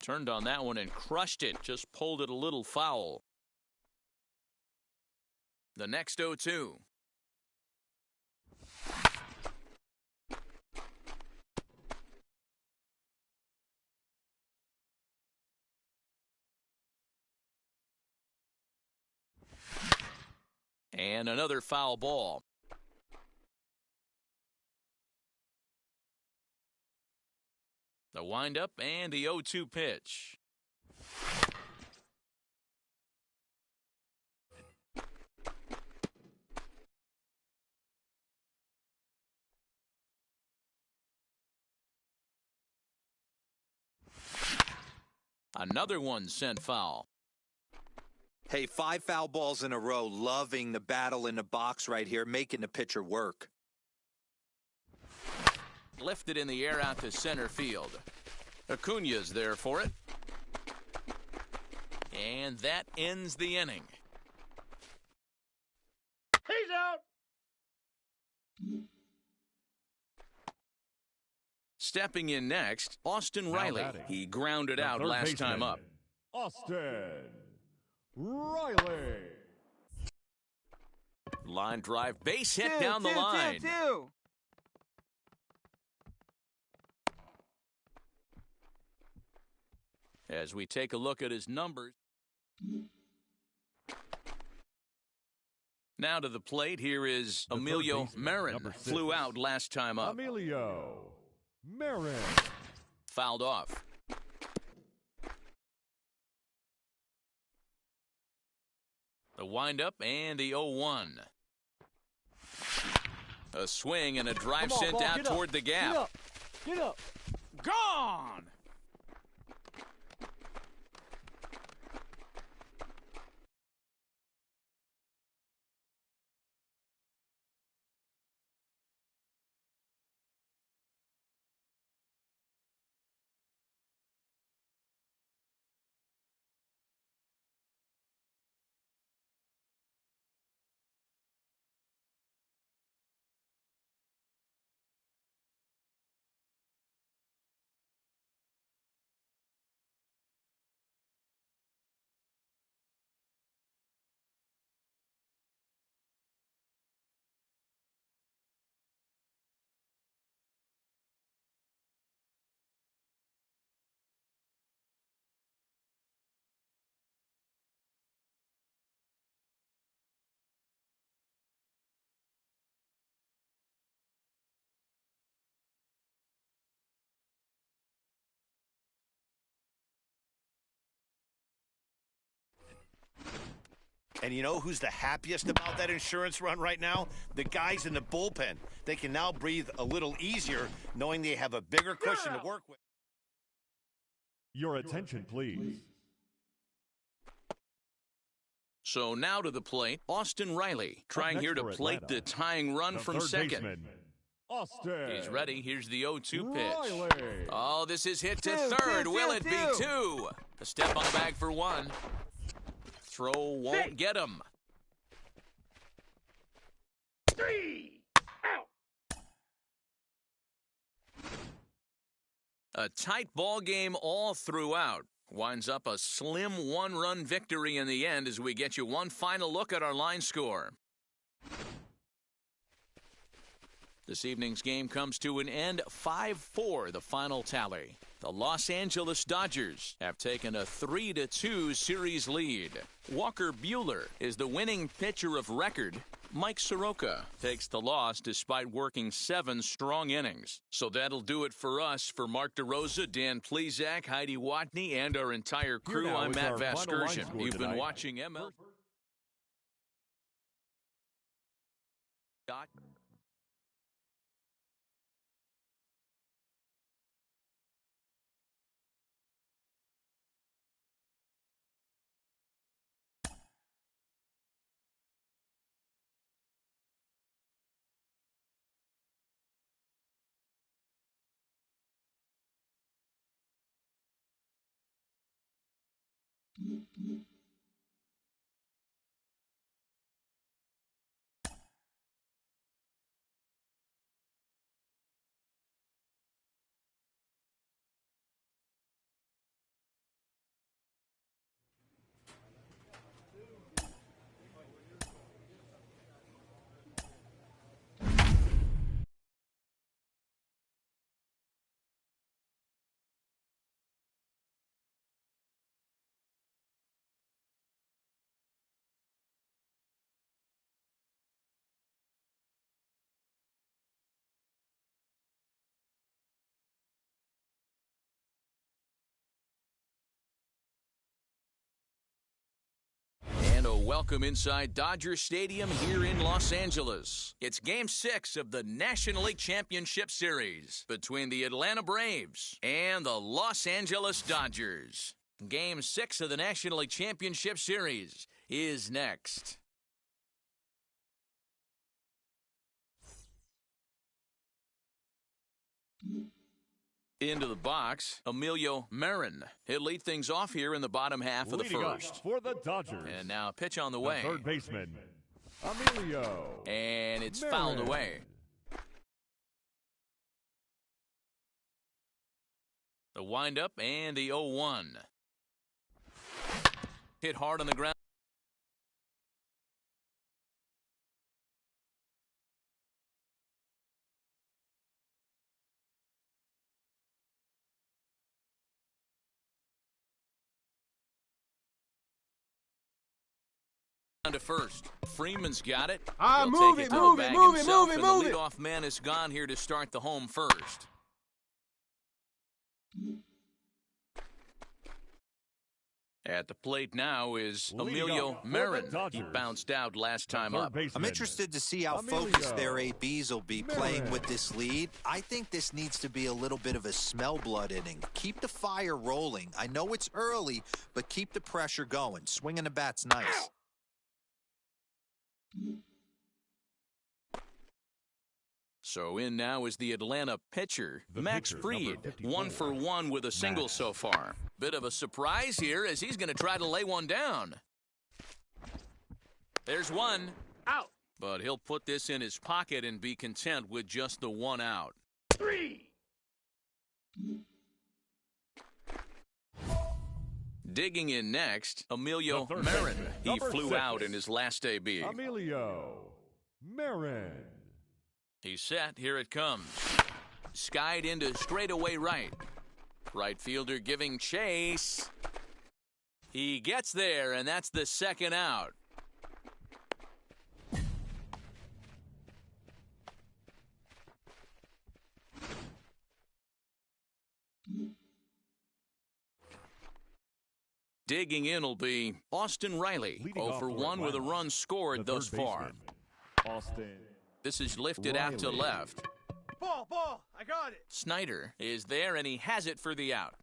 Turned on that one and crushed it. Just pulled it a little foul. The next 0-2. And another foul ball. The windup and the 0-2 pitch. Another one sent foul. Hey, 5 foul balls in a row. Loving the battle in the box right here, making the pitcher work. Lifted in the air out to center field. Acuna's there for it. And that ends the inning. He's out. Stepping in next, Austin Riley. He grounded out last time up. Austin Riley. Line drive, base hit down the line. As we take a look at his numbers. Now to the plate, here is Emilio Marin. Flew out last time up. Emilio Marin. Fouled off. The windup and the 0-1. A swing and a drive sent out toward the gap. Get up. Gone! And you know who's the happiest about that insurance run right now? The guys in the bullpen. They can now breathe a little easier knowing they have a bigger cushion to work with. Your attention, please. So now to the plate, Austin Riley, trying here to plate the tying run from second. Baseman, Austin. He's ready. Here's the 0-2 pitch. Riley. Oh, this is hit to third. Will it be two? A step on the bag for one. Throw won't get him. 3 out. A tight ball game all throughout. Winds up a slim one-run victory in the end as we get you one final look at our line score. This evening's game comes to an end 5-4, the final tally. The Los Angeles Dodgers have taken a 3-2 series lead. Walker Buehler is the winning pitcher of record. Mike Soroka takes the loss despite working 7 strong innings. So that'll do it for us. For Mark DeRosa, Dan Plesac, Heidi Watney, and our entire crew, I'm Matt Vasgersian. You've been watching ML. Welcome inside Dodger Stadium here in Los Angeles. It's Game 6 of the National League Championship Series between the Atlanta Braves and the Los Angeles Dodgers. Game 6 of the National League Championship Series is next. Into the box, Emilio Marin. He'll lead things off here in the bottom half of the first. For the Dodgers. And now a pitch on the way. Third baseman, Emilio. And it's Marin. fouled away. The windup and the 0-1. Hit hard on the ground. To first. Freeman's got it. Move it. The leadoff man is gone here to start the home first. At the plate now is Emilio Marin. He bounced out last time up. I'm interested to see how focused their ABs will be playing with this lead. I think this needs to be a little bit of a smell blood inning. Keep the fire rolling. I know it's early, but keep the pressure going. Swinging the bat's nice. So in now is the Atlanta pitcher, Max Fried, 1 for 1 with a single so far. Bit of a surprise here as he's going to try to lay one down. There's one. Out. But he'll put this in his pocket and be content with just the 1 out. 3. Digging in next, Emilio Marin. He flew out in his last debut. Emilio Marin. He's set. Here it comes. Skied into straightaway right. Right fielder giving chase. He gets there, and that's the 2nd out. Digging in will be Austin Riley. Leading 0 off for for 1 with a Atlanta, run scored the thus third far. baseman, Austin This is lifted out to Riley. left. Ball, I got it. Snyder is there, and he has it for the out.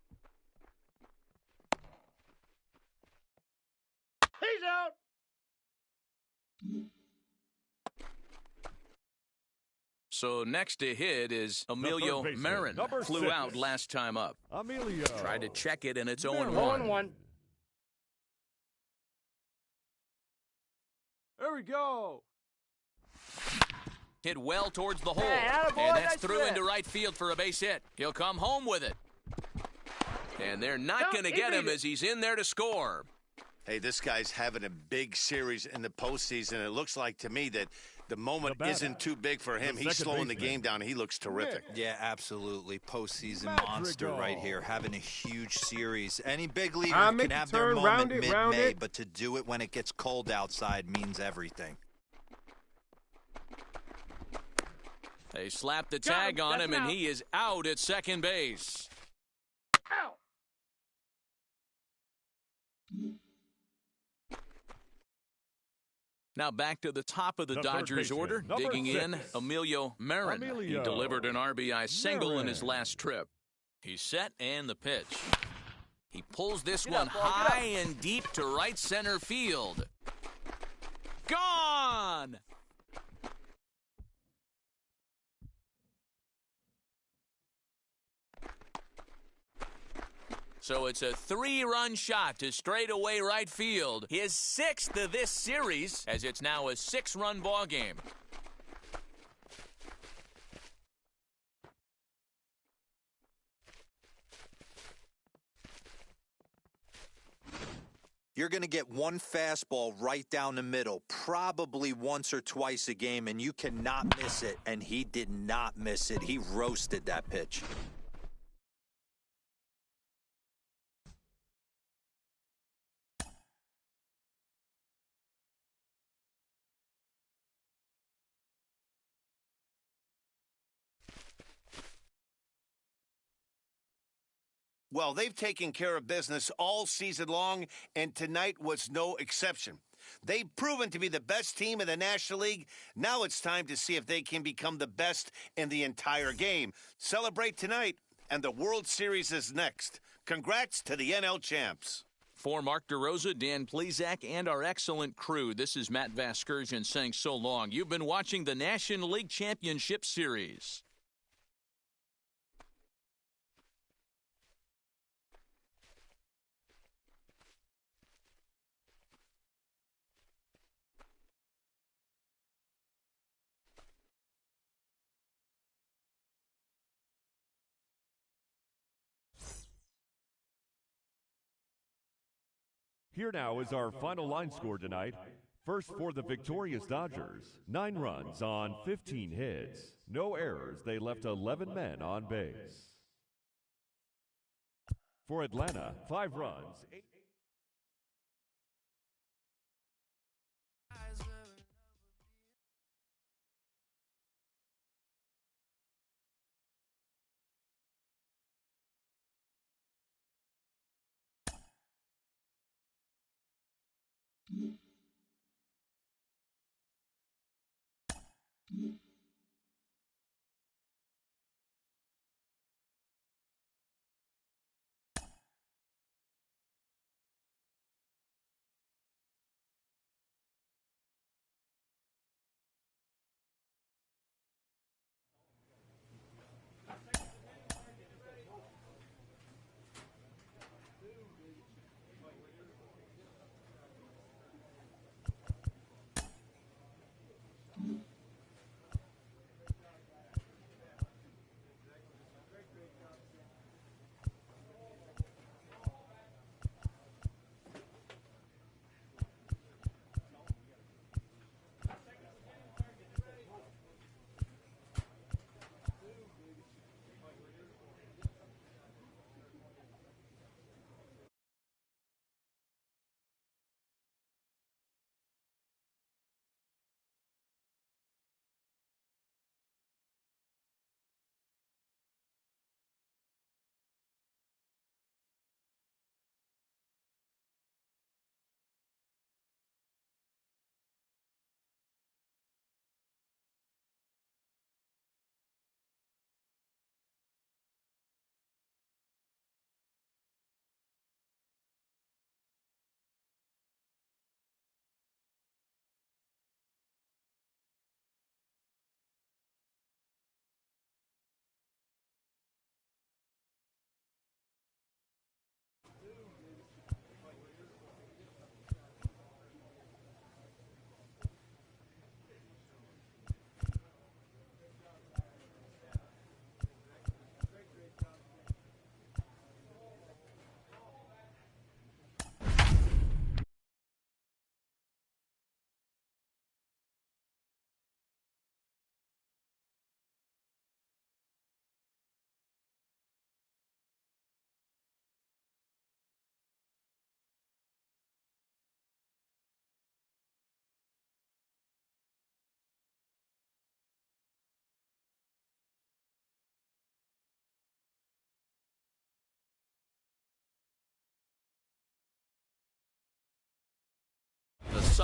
He's out. So next to hit is Emilio baseman, Marin. number Flew 6. out last time up. Emilio. Tried to check it, and it's Marin. 0-1. 0-1. There we go. Hit well towards the hole, Hey, attaboy, and that's nice through hit. into right field for a base hit. He'll come home with it. And they're not No, going to he get him beat it. as he's in there to score. Hey, this guy's having a big series in the postseason. It looks like to me that the moment The batter, isn't too big for him. the He's second slowing the baseman. game down. He looks terrific. Yeah, absolutely. Postseason Madrigal. monster right here, having a huge series. Any big leaguer I'll can make the have their turn, moment round mid-May, it. but to do it when it gets cold outside means everything. They slap the Got tag him. on That's him, an and out. he is out at second base. Out. Now back to the top of the The third Dodgers baseman, order. number Digging in, 6. Emilio Marin. He Emilio delivered an RBI single in his Marin. last trip. He's set, and the pitch. He pulls this Get one up, ball, get up. high and deep to right center field. Gone! So it's a 3-run shot to straightaway right field. His 6th of this series, as it's now a 6-run ball game. You're going to get one fastball right down the middle, probably once or twice a game, and you cannot miss it. And he did not miss it. He roasted that pitch. Well, they've taken care of business all season long, and tonight was no exception. They've proven to be the best team in the National League. Now it's time to see if they can become the best in the entire game. Celebrate tonight, and the World Series is next. Congrats to the NL champs. For Mark DeRosa, Dan Plezak, and our excellent crew, this is Matt Vasgersian saying so long. You've been watching the National League Championship Series. Here now is our final line score tonight. First for the victorious Dodgers, 9 runs on 15 hits. No errors. They left 11 men on base. For Atlanta, 5 runs, 8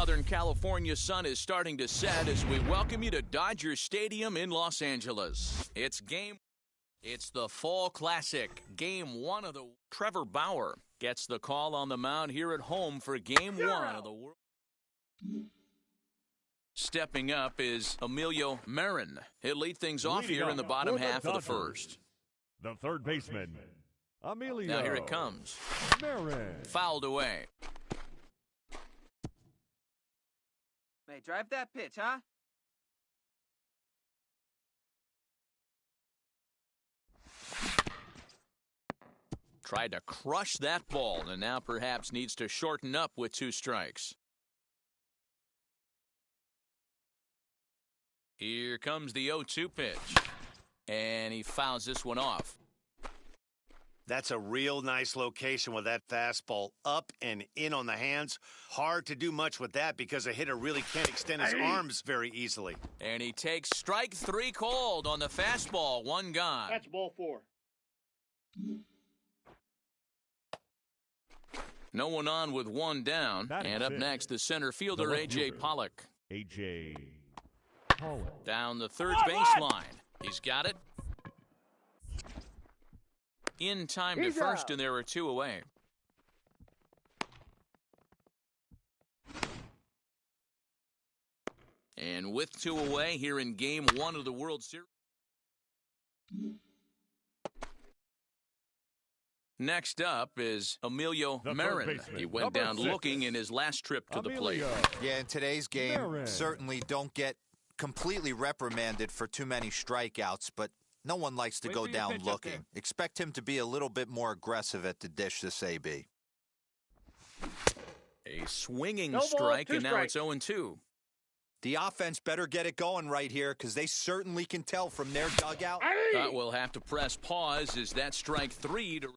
Southern California sun is starting to set as we welcome you to Dodger Stadium in Los Angeles. It's the Fall Classic, Game 1 of the... Trevor Bauer gets the call on the mound here at home for Game 1 of the World. Stepping up is Emilio Marin. He'll lead things off here in the bottom half of the first. The third baseman, Emilio. Now here it comes. Marin. Fouled away. Hey, drive that pitch, huh? Tried to crush that ball and now perhaps needs to shorten up with 2 strikes. Here comes the 0-2 pitch. And he fouls this one off. That's a real nice location with that fastball up and in on the hands. Hard to do much with that because a hitter really can't extend his arms very easily. And he takes strike 3 called on the fastball. 1 gone. That's ball 4. No one on with 1 down. And up next, the center fielder, A.J. Pollock. A.J. Pollock. Down the third baseline. He's got it. In time to first, and there are 2 away. And with 2 away here in Game 1 of the World Series. Next up is Emilio Marin. He went down looking in his last trip to the plate. Yeah, in today's game, Marin. certainly don't get completely reprimanded for too many strikeouts, but no one likes to go down looking. Expect him to be a little bit more aggressive at the dish this AB. A swinging strike, and now it's 0-2. The offense better get it going right here because they certainly can tell from their dugout. We'll have to press pause as that strike 3 to...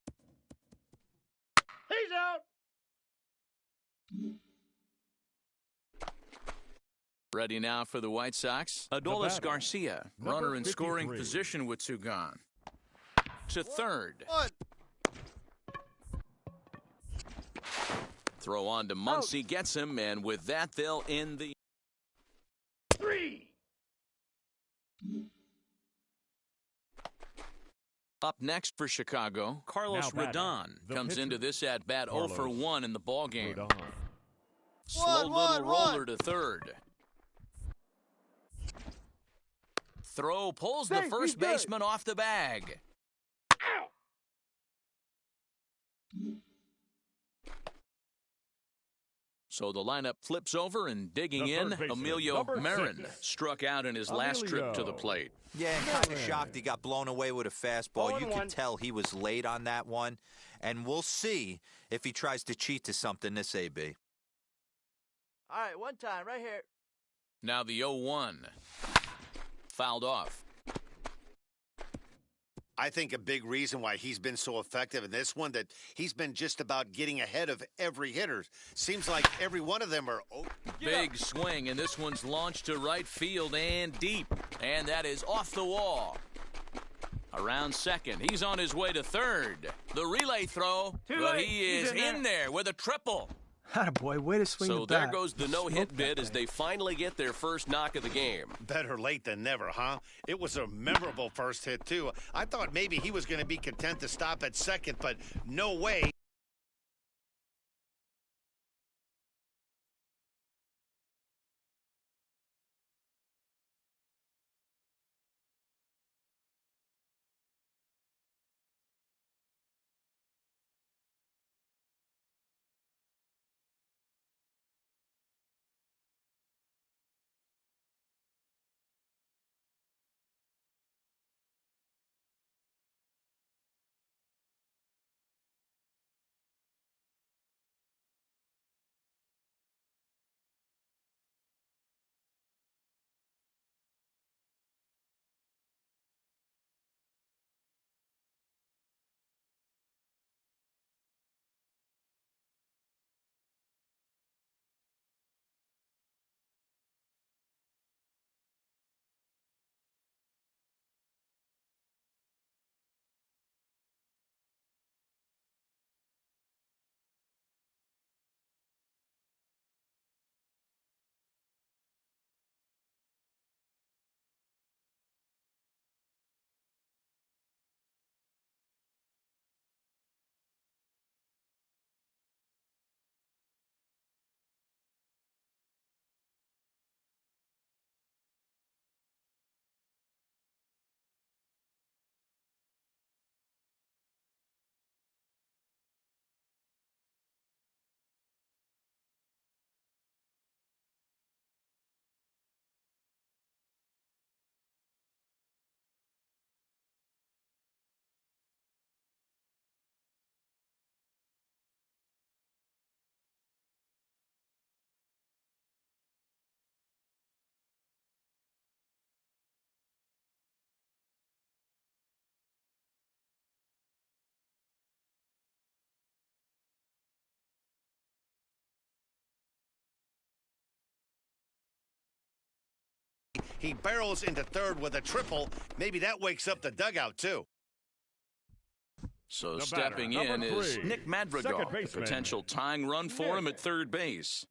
He's out. Ready now for the White Sox. Adolis Garcia, runner in scoring position with 2 gone. To third. Throw on to Muncy, gets him, and with that they'll end the... 3. Up next for Chicago, Carlos Rodon comes into this at-bat 0 for 1 in the ballgame. Slow little roller to third. Throw pulls the first baseman off the bag. So the lineup flips over and digging in, Emilio Marin struck out in his last trip to the plate. Yeah, and kind of shocked he got blown away with a fastball. You could tell he was late on that one. And we'll see if he tries to cheat to something this AB. All right, 1 time, right here. Now the 0-1. Fouled off. I think a big reason why he's been so effective in this one that he's been just about getting ahead of every hitter. Seems like every one of them are... Big swing, and this one's launched to right field and deep. And that is off the wall. Around second. He's on his way to third. The relay throw, but he is in there with a triple. Attaboy, way to swing the bat. So there goes the no-hit bid as they finally get their first knock of the game. Better late than never, huh? It was a memorable first hit, too. I thought maybe he was going to be content to stop at second, but no way. He barrels into third with a triple. Maybe that wakes up the dugout, too. So stepping in is Nick Madrigal, the potential tying run for him at third base.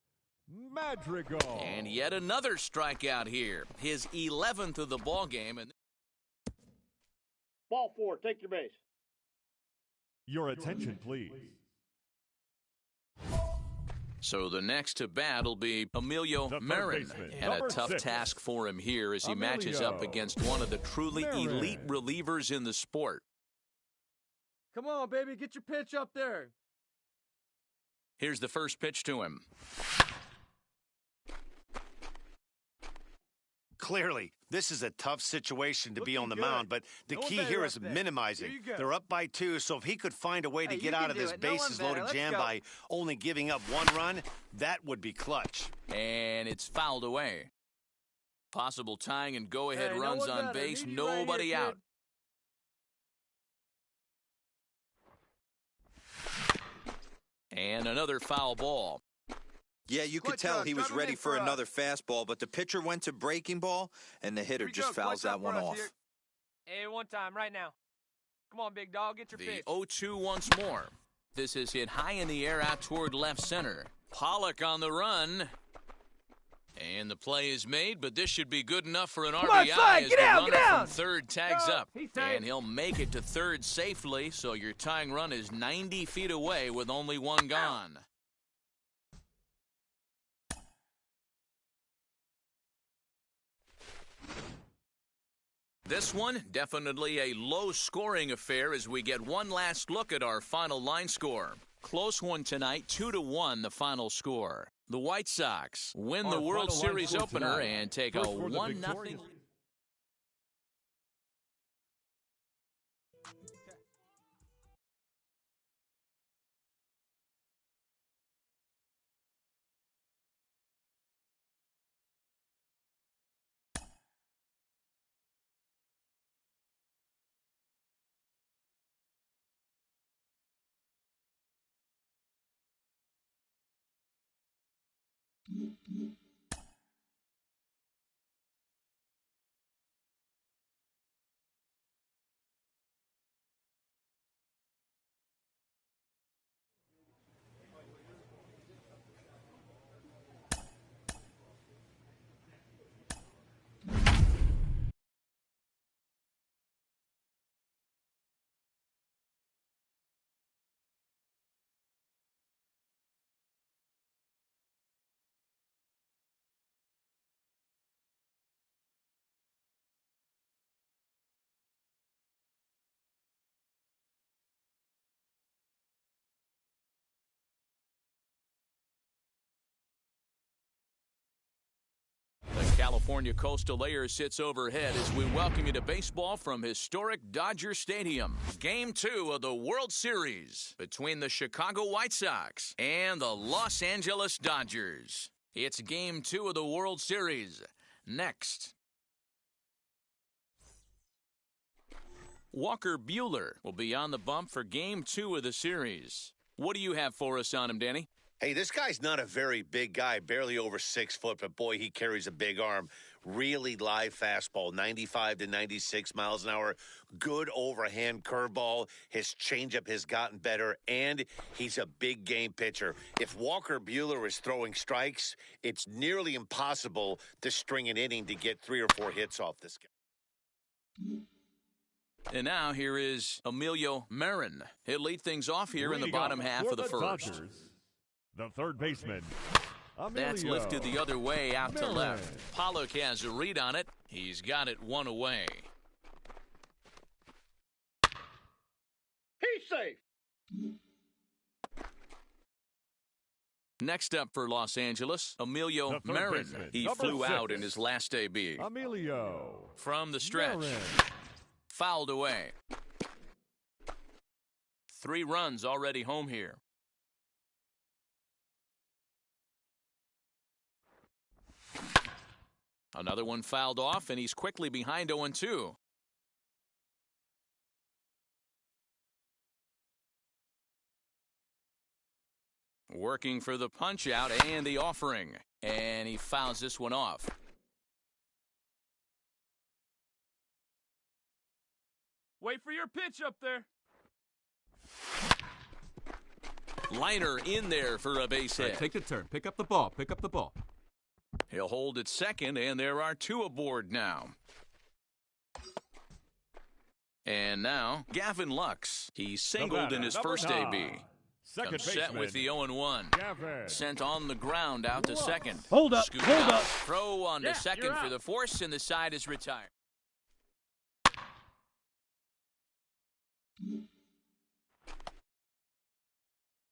Madrigal. And yet another strikeout here, his 11th of the ball game. And Ball 4, take your base. Your attention, please. So the next to bat will be Emilio Marin, and a tough task for him here as he matches up against one of the truly elite relievers in the sport. Come on, baby, get your pitch up there. Here's the first pitch to him. Clearly, this is a tough situation to be on the mound, but the key here is minimizing. They're up by 2, so if he could find a way to get out of this bases-loaded jam by only giving up 1 run, that would be clutch. And it's fouled away. Possible tying and go-ahead runs on base, nobody out. And another foul ball. Yeah, you could tell he was ready for another fastball, but the pitcher went to breaking ball, and the hitter just fouls that one off. Hey, one time, right now. Come on, big dog, get your pitch. The 0-2 once more. This is hit high in the air out toward left center. Pollock on the run. And the play is made, but this should be good enough for an RBI as the runner from third tags up. And he'll make it to third safely, so your tying run is 90 feet away with only 1 gone. This one, definitely a low-scoring affair as we get one last look at our final line score. Close one tonight, 2-1 the final score. The White Sox win the World Series opener and take a 1-0. California Coastal Air sits overhead as we welcome you to baseball from historic Dodger Stadium. Game 2 of the World Series between the Chicago White Sox and the Los Angeles Dodgers. It's Game 2 of the World Series. Next. Walker Buehler will be on the bump for Game 2 of the series. What do you have for us on him, Danny? Hey, this guy's not a very big guy, barely over 6 foot, but boy, he carries a big arm. Really live fastball, 95 to 96 miles an hour. Good overhand curveball. His changeup has gotten better, and he's a big game pitcher. If Walker Buehler is throwing strikes, it's nearly impossible to string an inning to get 3 or 4 hits off this guy. And now here is Emilio Marin. He'll lead things off here in the bottom half of the first. Dodgers, the third baseman, Emilio. That's lifted the other way out to left. Pollock has a read on it. He's got it one away. He's safe. Next up for Los Angeles, Emilio Marin. He flew out in his last AB. Emilio. From the stretch. Marin. Fouled away. 3 runs already home here. Another one fouled off, and he's quickly behind 0-2. Working for the punch out and the offering. And he fouls this one off. Wait for your pitch up there. Liner in there for a base hit. Right, take the turn. Pick up the ball. Pick up the ball. He'll hold at second, and there are two aboard now. And now, Gavin Lux. He singled in his first AB. Second Comes set with the 0-1. Gavin. Sent on the ground out to second. Hold up, Scooped hold out. up. Throw on to second you're for out. the force, and the side is retired.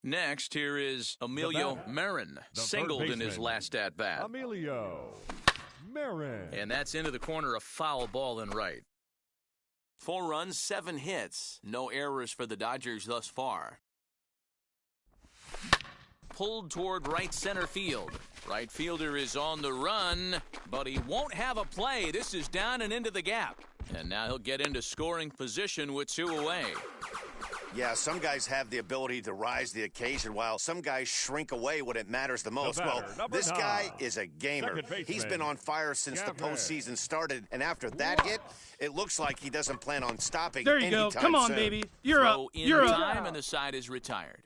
Next, here is Emilio Marin, singled in his last at-bat. Emilio Marin. And that's into the corner, a foul ball and right. 4 runs, 7 hits. No errors for the Dodgers thus far. Pulled toward right center field. Right fielder is on the run, but he won't have a play. This is down and into the gap. And now he'll get into scoring position with 2 away. Yeah, some guys have the ability to rise to the occasion, while some guys shrink away when it matters the most. Well, this guy is a gamer. He's been on fire since the postseason started, and after that hit, it looks like he doesn't plan on stopping There you anytime go. Come on, soon. baby. You're up. You're up. Time, and the side is retired.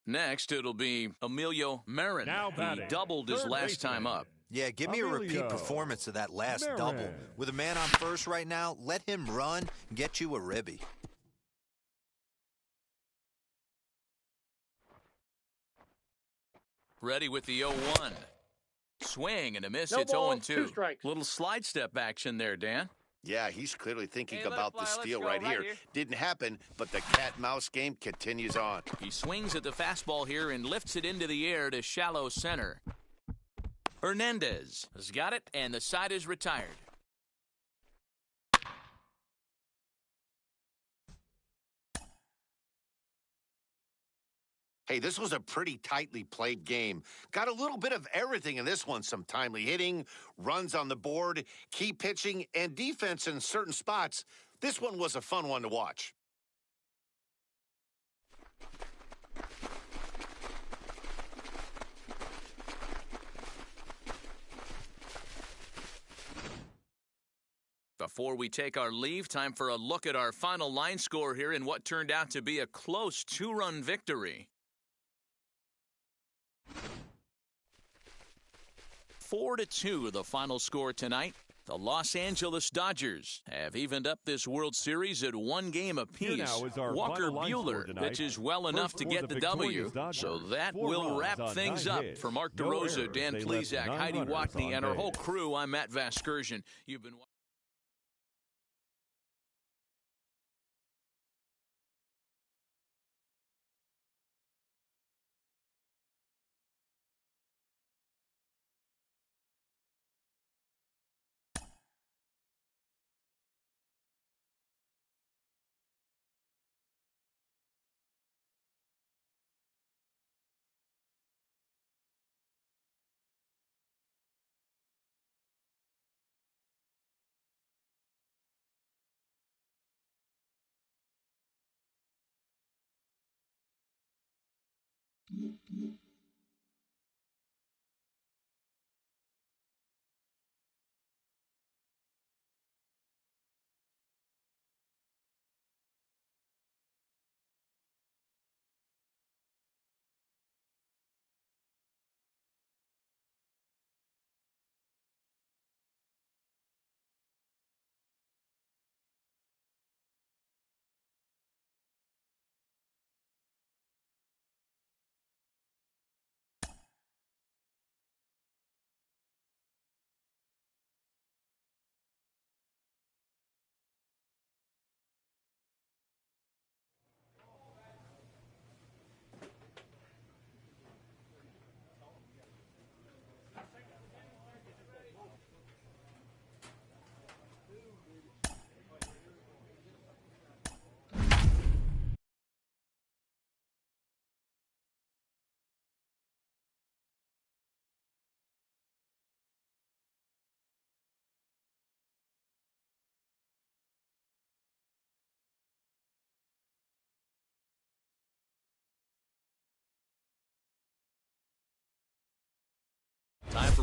Next, it'll be Emilio Marin. Now He batting, doubled his third last time baseman. up. Yeah, give me a repeat Emilio performance of that last Marin. double. With a man on first right now, let him run and get you a ribby. Ready with the 0-1. Swing and a miss. No It's ball, 0-2. 2 strikes. Little slide step action there, Dan. Yeah, he's clearly thinking Hey, let it about fly, the let's steal go, right right here. here. Didn't happen, but the cat-mouse game continues on. He swings at the fastball here and lifts it into the air to shallow center. Hernandez has got it, and the side is retired. Hey, this was a pretty tightly played game. Got a little bit of everything in this one. Some timely hitting, runs on the board, key pitching, and defense in certain spots. This one was a fun one to watch. Before we take our leave, time for a look at our final line score here in what turned out to be a close 2-run victory. 4-2 the final score tonight. The Los Angeles Dodgers have evened up this World Series at 1 game apiece. now is our Walker final line score Buehler tonight. pitches well enough to For get the W. victorious Dodgers, So that 4 will runs wrap on things 9 up. hits. For Mark No DeRosa, errors. Dan They left Plesac, 9 Heidi runners Watney, on and our whole base. crew, I'm Matt Vasgersian. You've been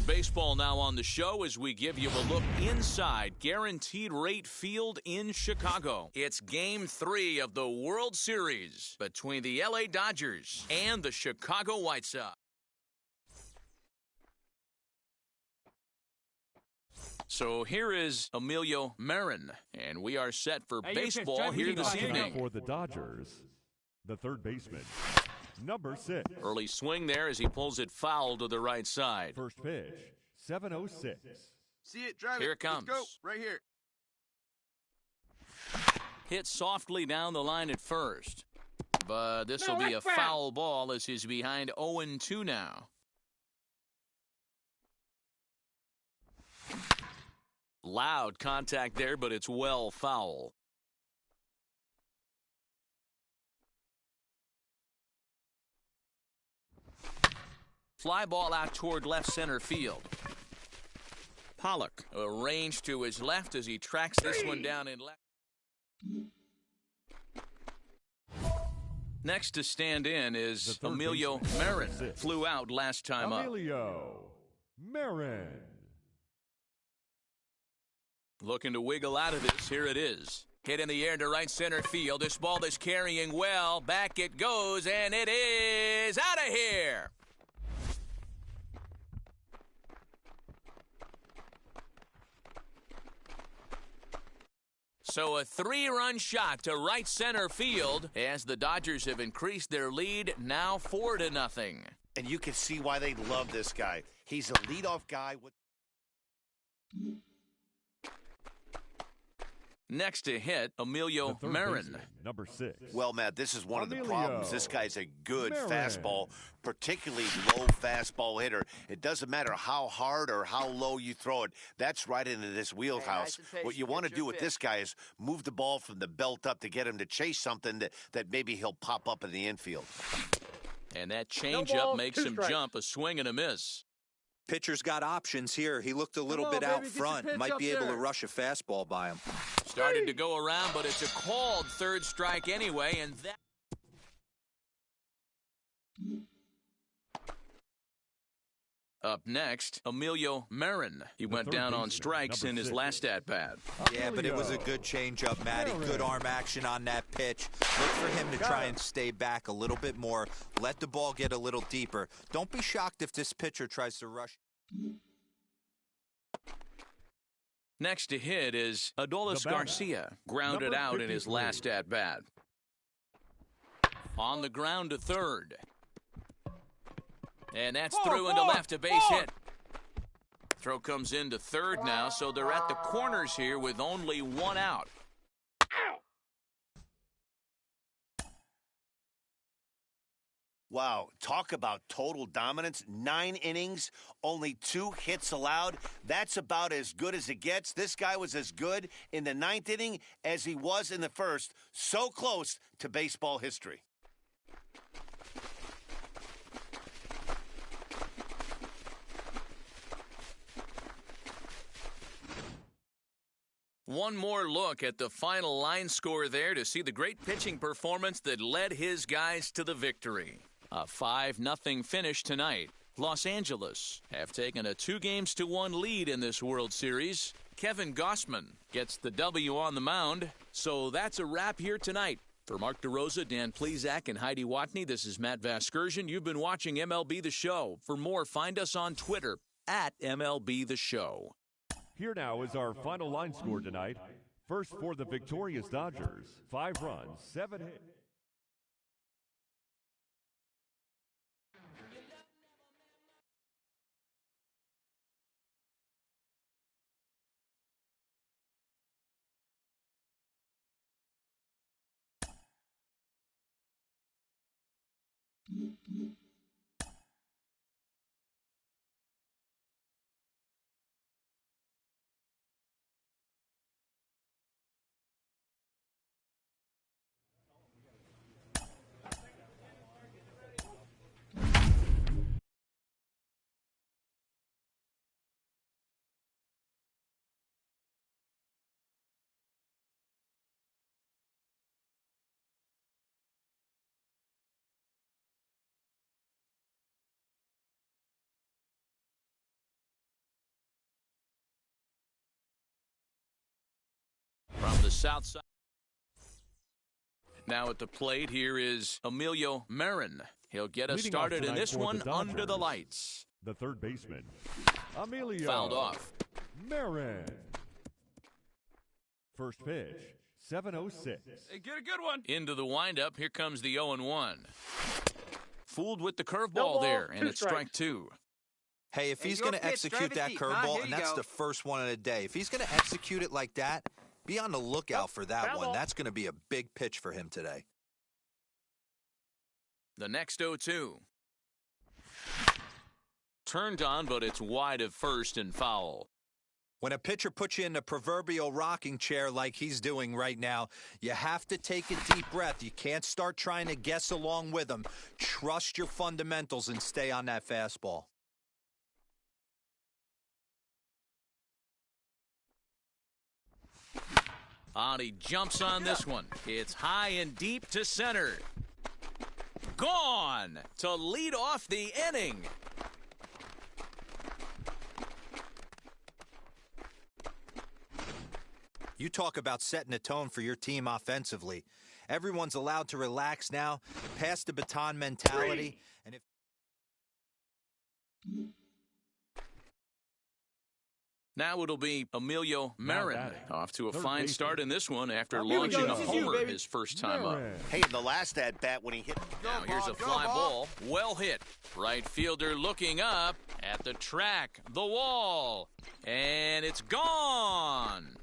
Baseball now on the show as we give you a look inside Guaranteed Rate Field in Chicago. It's Game 3 of the World Series between the LA Dodgers and the Chicago White Sox. So here is Emilio Marin, and we are set for baseball here this evening. For the Dodgers, the third baseman, number 6. Early swing there as he pulls it foul to the right side. First pitch, 7:06. See it, drive Here it comes. Let's go, right here. Hit softly down the line at first. But this will be a foul ball as he's behind 0-2 now. Loud contact there, but it's well foul. Fly ball out toward left center field. Pollock arranged to his left as he tracks this one down in left. Next to stand in is Emilio Marin. Flew out last time up. Emilio Marin. Looking to wiggle out of this. Here it is. Hit in the air to right center field. This ball is carrying well. Back it goes, and it is out of here. So a 3-run shot to right center field as the Dodgers have increased their lead, now 4-0. And you can see why they love this guy. He's a leadoff guy with... Next to hit, Emilio Marin. Number 6. Well, Matt, this is one of the problems. This guy's a good Marin. fastball, particularly low fastball hitter. It doesn't matter how hard or how low you throw it. That's right into this wheelhouse. What you want to do with this guy is move the ball from the belt up to get him to chase something that maybe he'll pop up in the infield. And that changeup makes him jump a swing and a miss. Pitcher's got options here. He looked a little bit out front. Might be able to rush a fastball by him. Started to go around, but it's a called third strike anyway, and that... Up next, Emilio Marin. He went down on strikes in his last at-bat. Yeah, but it was a good changeup, Matty. Good arm action on that pitch. Look for him to try and stay back a little bit more. Let the ball get a little deeper. Don't be shocked if this pitcher tries to rush. Next to hit is Adolis Garcia. Grounded out in his last at-bat. On the ground to third. And that's through into left, a base hit. Throw comes into third now, so they're at the corners here with only one out. Wow, talk about total dominance. 9 innings, only 2 hits allowed. That's about as good as it gets. This guy was as good in the 9th inning as he was in the first. So close to baseball history. One more look at the final line score there to see the great pitching performance that led his guys to the victory. A 5-0 finish tonight. Los Angeles have taken a 2-1 lead in this World Series. Kevin Gausman gets the W on the mound. So that's a wrap here tonight. For Mark DeRosa, Dan Plesac, and Heidi Watney, this is Matt Vasgersian. You've been watching MLB The Show. For more, find us on Twitter at MLB The Show. Here now is our final line score tonight. First for the victorious Dodgers, 5 runs, 7 hits. south side. Now at the plate, here is Emilio Marin. He'll get us started in this one under the lights. The third baseman, Emilio. Fouled off. Marin. First pitch, 7:06. Hey, get a good one. Into the windup, here comes the 0-1. Fooled with the curveball there, and it's strike two. Hey, if he's going to execute that curveball, and that's the first one of the day, if he's going to execute it like that, be on the lookout for that one. That's going to be a big pitch for him today. The next 0-2. Turned on, but it's wide of first and foul. When a pitcher puts you in the proverbial rocking chair like he's doing right now, you have to take a deep breath. You can't start trying to guess along with him. Trust your fundamentals and stay on that fastball. He jumps on this one. It's high and deep to center. Gone to lead off the inning. You talk about setting a tone for your team offensively. Everyone's allowed to relax now, pass the baton mentality, and if now it'll be Emilio Marin off to a fine start in this one after launching a homer his first time up. Hey, in the last at-bat when he hit... Now here's a fly ball. Well hit. Right fielder looking up at the track, the wall, and it's gone.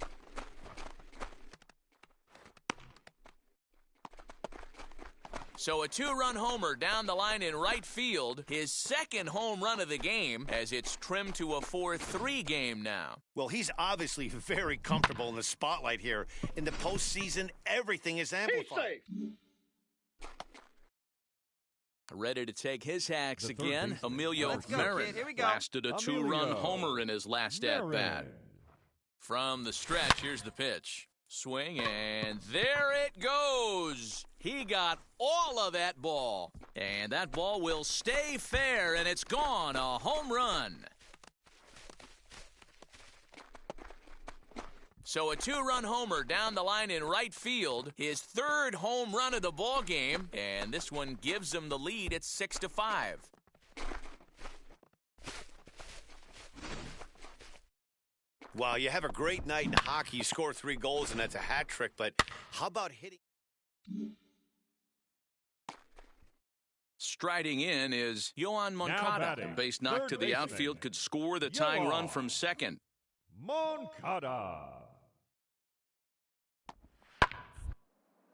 So a two-run homer down the line in right field, his second home run of the game, as it's trimmed to a 4-3 game now. Well, he's obviously very comfortable in the spotlight here. In the postseason, everything is amplified. Ready to take his hacks again, Emilio Marin blasted a two-run homer in his last at-bat. From the stretch, here's the pitch. Swing, and there it goes. He got all of that ball. And that ball will stay fair, and it's gone. A home run. So a two-run homer down the line in right field. His third home run of the ball game. And this one gives him the lead at 6-5. Wow, you have a great night in hockey. You score 3 goals, and that's a hat trick. But how about hitting? Striding in is Yohan Moncada. A base knock to the outfield could score the tying run from second. Moncada.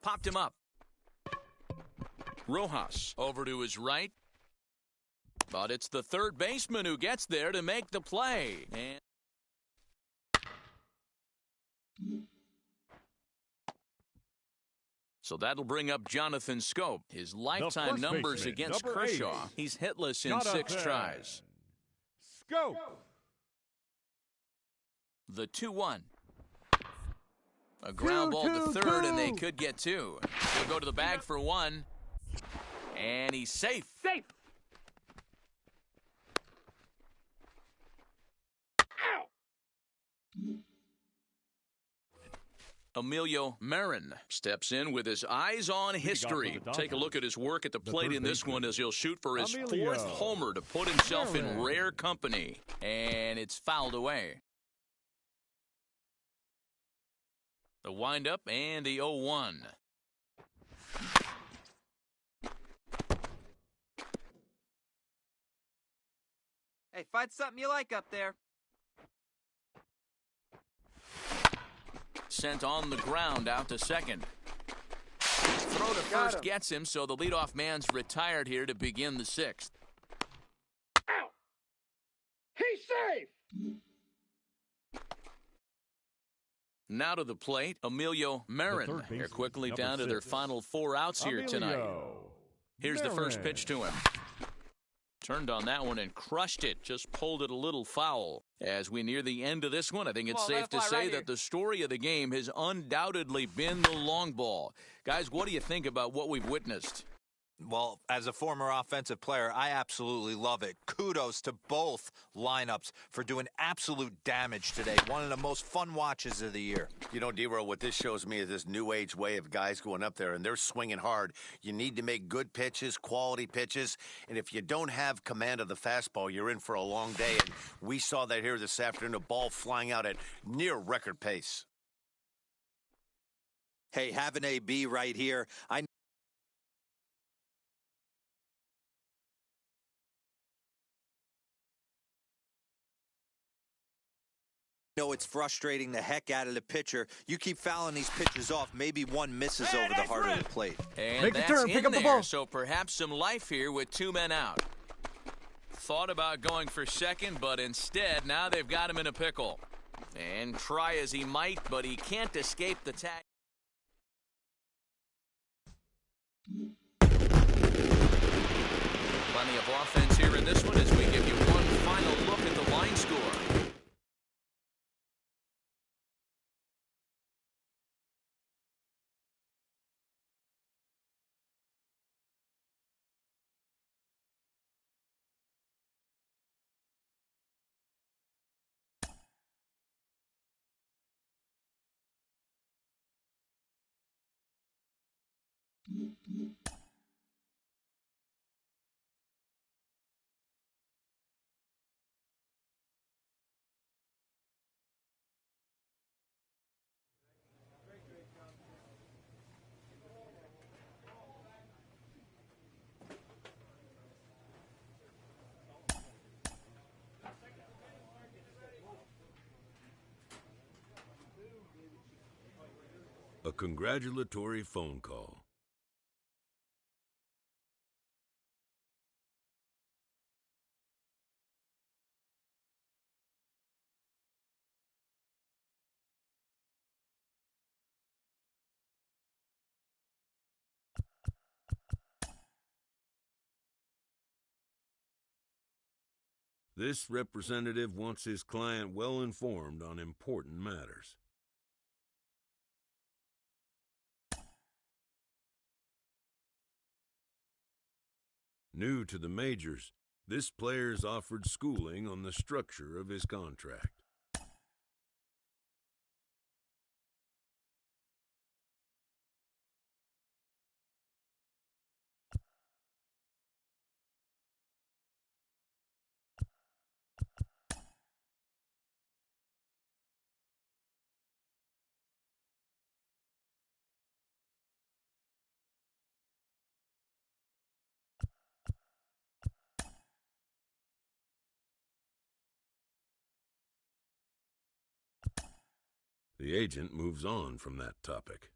Popped him up. Rojas over to his right. But it's the third baseman who gets there to make the play. And so that'll bring up Jonathan Scope. His lifetime numbers against Kershaw. He's hitless in 6 tries. Scope. The 2-1. A ground ball to third, and they could get 2. He'll go to the bag for 1. And he's safe. Safe. Emilio Marin steps in with his eyes on history. Take a look at his work at the plate in this one as he'll shoot for his 4th homer to put himself in rare company. And it's fouled away. The windup and the 0-1. Hey, find something you like up there. Sent on the ground out to second. Throw to first gets him, so the leadoff man's retired here to begin the 6th. Ow! He's safe! Now to the plate, Emilio Marin. They're quickly down to their final 4 outs here tonight. Here's the first pitch to him. Turned on that one and crushed it. Just pulled it a little foul. As we near the end of this one, I think it's safe to say that the story of the game has undoubtedly been the long ball. Guys, what do you think about what we've witnessed? Well, as a former offensive player, I absolutely love it. Kudos to both lineups for doing absolute damage today. One of the most fun watches of the year. You know, D-Row, what this shows me is this new age way of guys going up there, and they're swinging hard. You need to make good pitches, quality pitches, and if you don't have command of the fastball, you're in for a long day, and we saw that here this afternoon, a ball flying out at near record pace. Hey, have an AB right here. I know it's frustrating the heck out of the pitcher. You keep fouling these pitches off, maybe one misses over the heart of the plate. And Make the that's turn, in pick up the there, ball. so perhaps some life here with 2 men out. Thought about going for second, but instead, now they've got him in a pickle. And try as he might, but he can't escape the tag. Plenty of offense here in this one as we give you one final look at the line score. A congratulatory phone call. This representative wants his client well informed on important matters. New to the majors, this player is offered schooling on the structure of his contract. The agent moves on from that topic.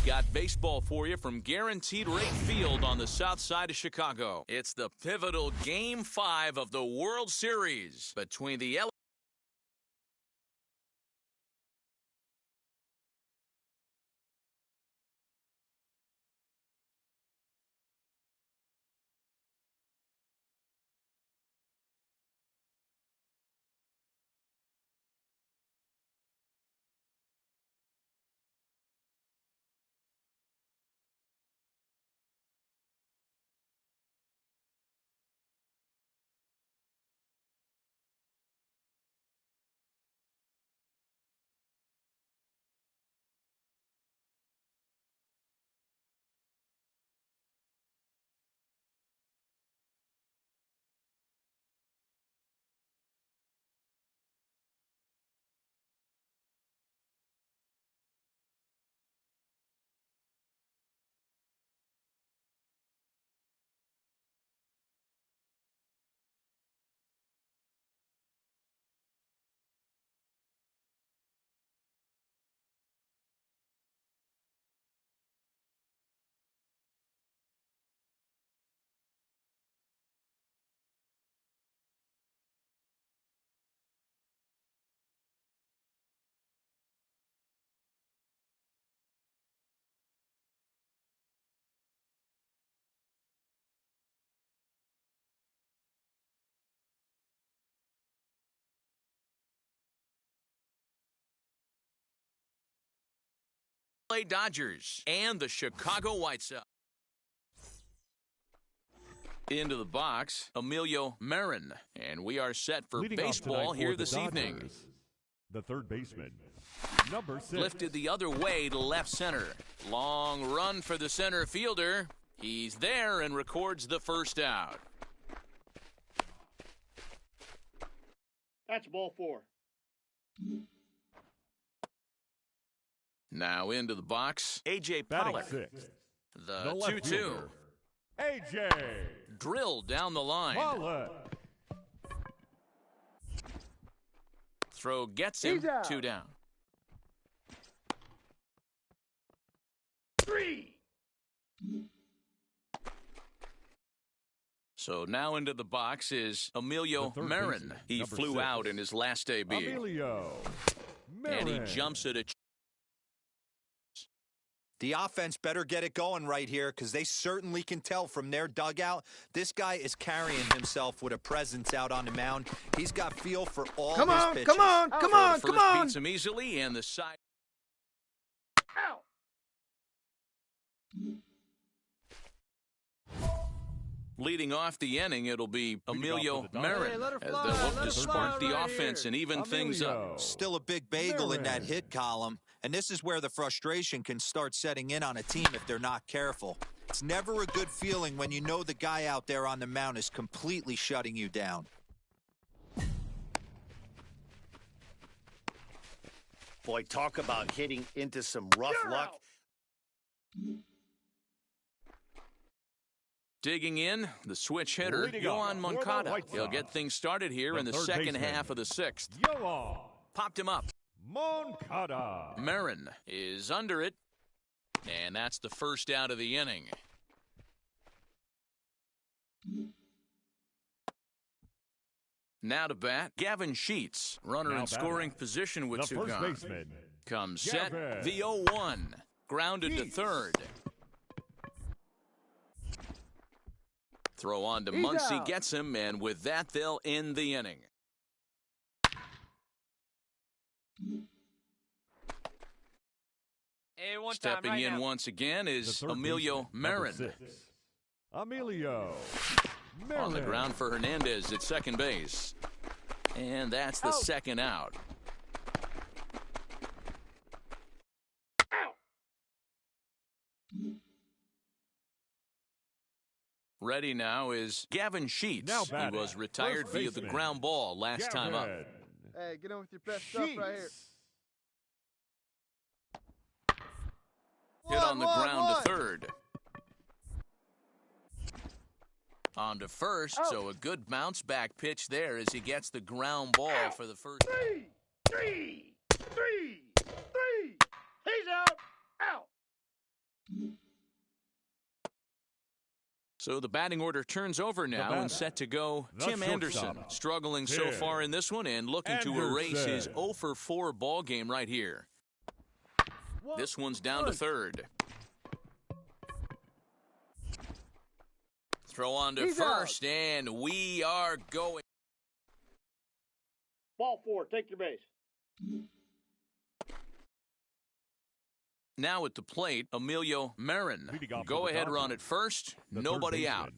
Got baseball for you from Guaranteed Rate Field on the south side of Chicago. It's the pivotal Game 5 of the World Series between the LA Dodgers and the Chicago White Sox. Into the box, Emilio Marin, and we are set for Leading baseball here this Dodgers, evening. The third baseman, number 6. Lifted the other way to left center. Long run for the center fielder. He's there and records the first out. That's ball 4. Now into the box, A.J. Batting Pollock. 6th. The left 2-2. fielder, A.J. Drilled down the line. Pollock. Throw gets him. 2 down. 3. So now into the box is Emilio The third Marin. baseman, He number flew 6. out in his last debut. Emilio And he Marin. jumps at a The offense better get it going right here because they certainly can tell from their dugout. This guy is carrying himself with a presence out on the mound. He's got feel for all his pitches. Throw to first beats him easily, and the side. Out. Leading off the inning, it'll be Emilio for the Marin, Dodgers. as let her they'll fly, look let to her spark fly the right offense here. and even things Emilio. up. Still a big bagel in that Marin. hit column. And this is where the frustration can start setting in on a team if they're not careful. It's never a good feeling when you know the guy out there on the mound is completely shutting you down. Boy, talk about hitting into some rough luck. Digging in, the switch hitter, Leading Yohan off for the Moncada. White He'll Sox. get things started here The in the third second baseman. half of the 6th. Yohan Popped him up. Moncada. Marin is under it, and that's the first out of the inning. Now to bat, Gavin Sheets, runner Now in batting. scoring position with The two first gone. baseman, Comes set, Gavin the 0-1, grounded to Sheets. third. Throw on to Muncy, gets him, and with that, they'll end the inning. Hey, one Stepping time right in now. once again The is third Emilio baseman, number Marin. 6. Emilio Marin. On the ground for Hernandez at second base. And that's the second out. Ready now is Gavin Sheets. Now He batting, was retired first via the baseman, ground ball last time up. Gavin Hey, get on with your best stuff right here. Sheets. Hit on the ground one. to third. On to first, so a good bounce back pitch there as he gets the ground ball for the first. 3. He's out. Out. So the batting order turns over now batter, and set to go the Tim Anderson. shortstop, Struggling so Tim far in this one and looking to erase his Anderson. 0-for-4 ball game right here. This one's down to third. Throw on to first, and we are going. Ball 4. Take your base. Now at the plate, Emilio Marin. Leading off for Go the ahead Dodgers. run at first, The third nobody out.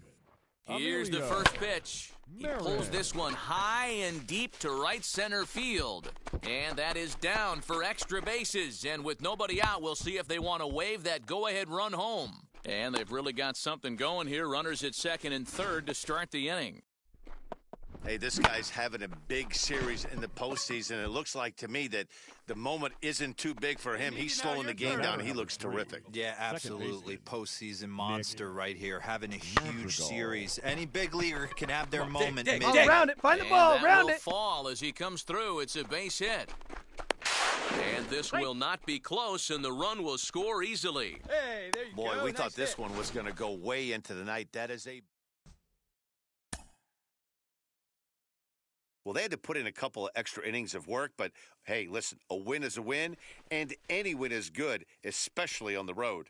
baseman, Here's the Emilio first pitch. He Marin. pulls this one high and deep to right center field. And that is down for extra bases. And with nobody out, we'll see if they want to wave that go-ahead run home. And they've really got something going here. Runners at second and third to start the inning. Hey, this guy's having a big series in the postseason. It looks like to me that the moment isn't too big for him. He's slowing the game down. He looks terrific. Yeah, absolutely. Postseason monster right here, having a huge series. Any big leaguer can have their moment. Oh, round it. Find the And ball. that Round will it. fall as he comes through. It's a base hit. And this will not be close, and the run will score easily. Hey, there you go. Boy, we thought Nice this hit. one was going to go way into the night. That is a... Well, they had to put in a couple of extra innings of work, but hey, listen, a win is a win, and any win is good, especially on the road.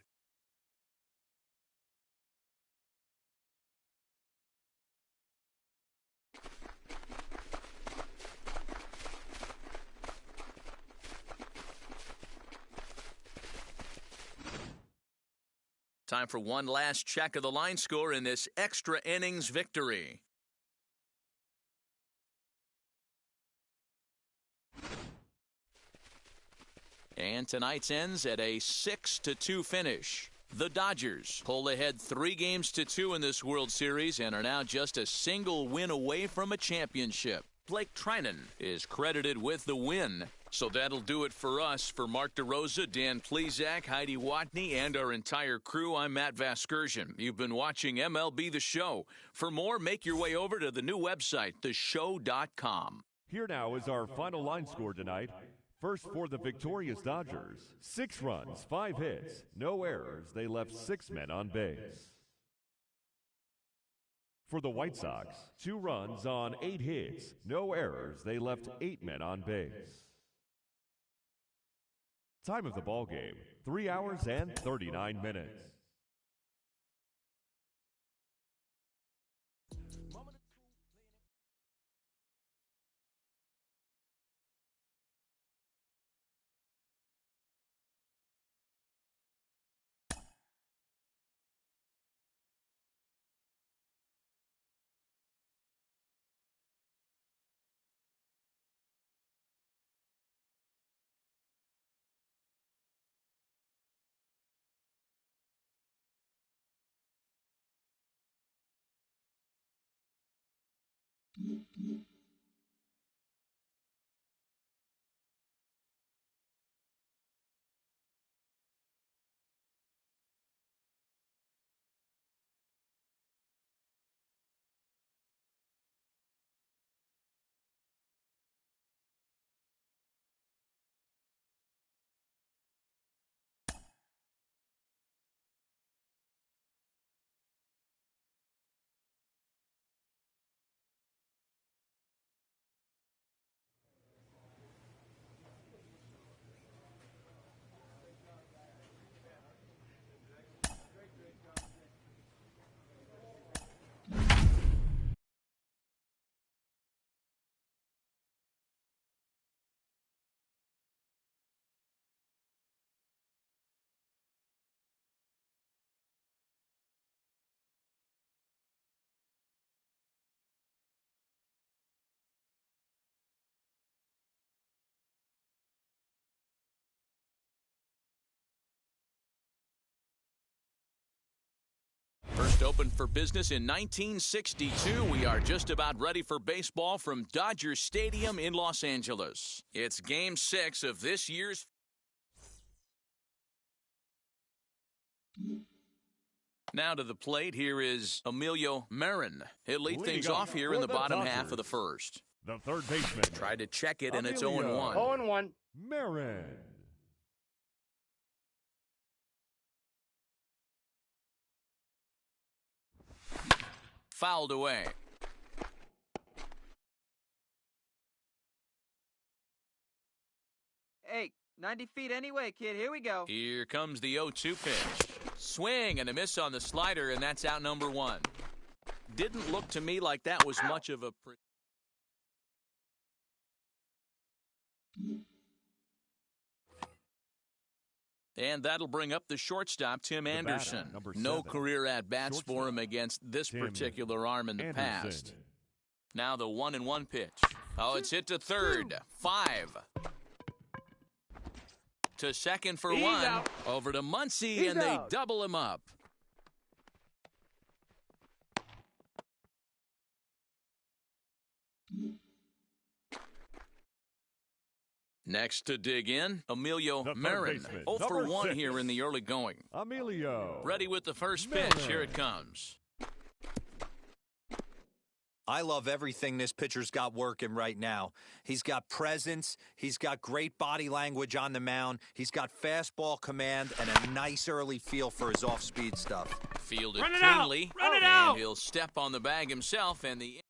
Time for one last check of the line score in this extra innings victory. And tonight's ends at a 6-2 finish. The Dodgers pull ahead 3-2 in this World Series and are now just a single win away from a championship. Blake Trinan is credited with the win. So that'll do it for us. For Mark DeRosa, Dan Plezak, Heidi Watney, and our entire crew, I'm Matt Vasgersian. You've been watching MLB The Show. For more, make your way over to the new website, theshow.com. Here now is our final line score tonight. First for the victorious Dodgers, 6 runs, 5 hits, no errors. They left 6 men on base. For the White Sox, 2 runs on 8 hits, no errors. They left 8 men on base. Time of the ball game, 3 hours and 39 minutes. First opened for business in 1962. We are just about ready for baseball from Dodger Stadium in Los Angeles. It's Game 6 of this year's. Now to the plate, here is Emilio Marin. He'll lead things off here in the bottom half of the first. The third baseman. Tried to check it, and it's 0-1. 0-1. Marin. Fouled away. Hey, 90 feet anyway, kid. Here we go. Here comes the 0-2 pitch. Swing and a miss on the slider, and that's out number 1. Didn't look to me like that was much of a... And that'll bring up the shortstop, Tim Anderson. No career at-bats for him against this particular arm in the past. Now the 1-1 pitch. Oh, it's hit to third. 5. To second for 1. Over to Muncy, and they double him up. Next to dig in, Emilio Marin. 0 for 1 here in the early going. Emilio. Ready with the first pitch. Here it comes. I love everything this pitcher's got working right now. He's got presence. He's got great body language on the mound. He's got fastball command and a nice early feel for his off-speed stuff. Fielded cleanly. Run it out! And he'll step on the bag himself, and the...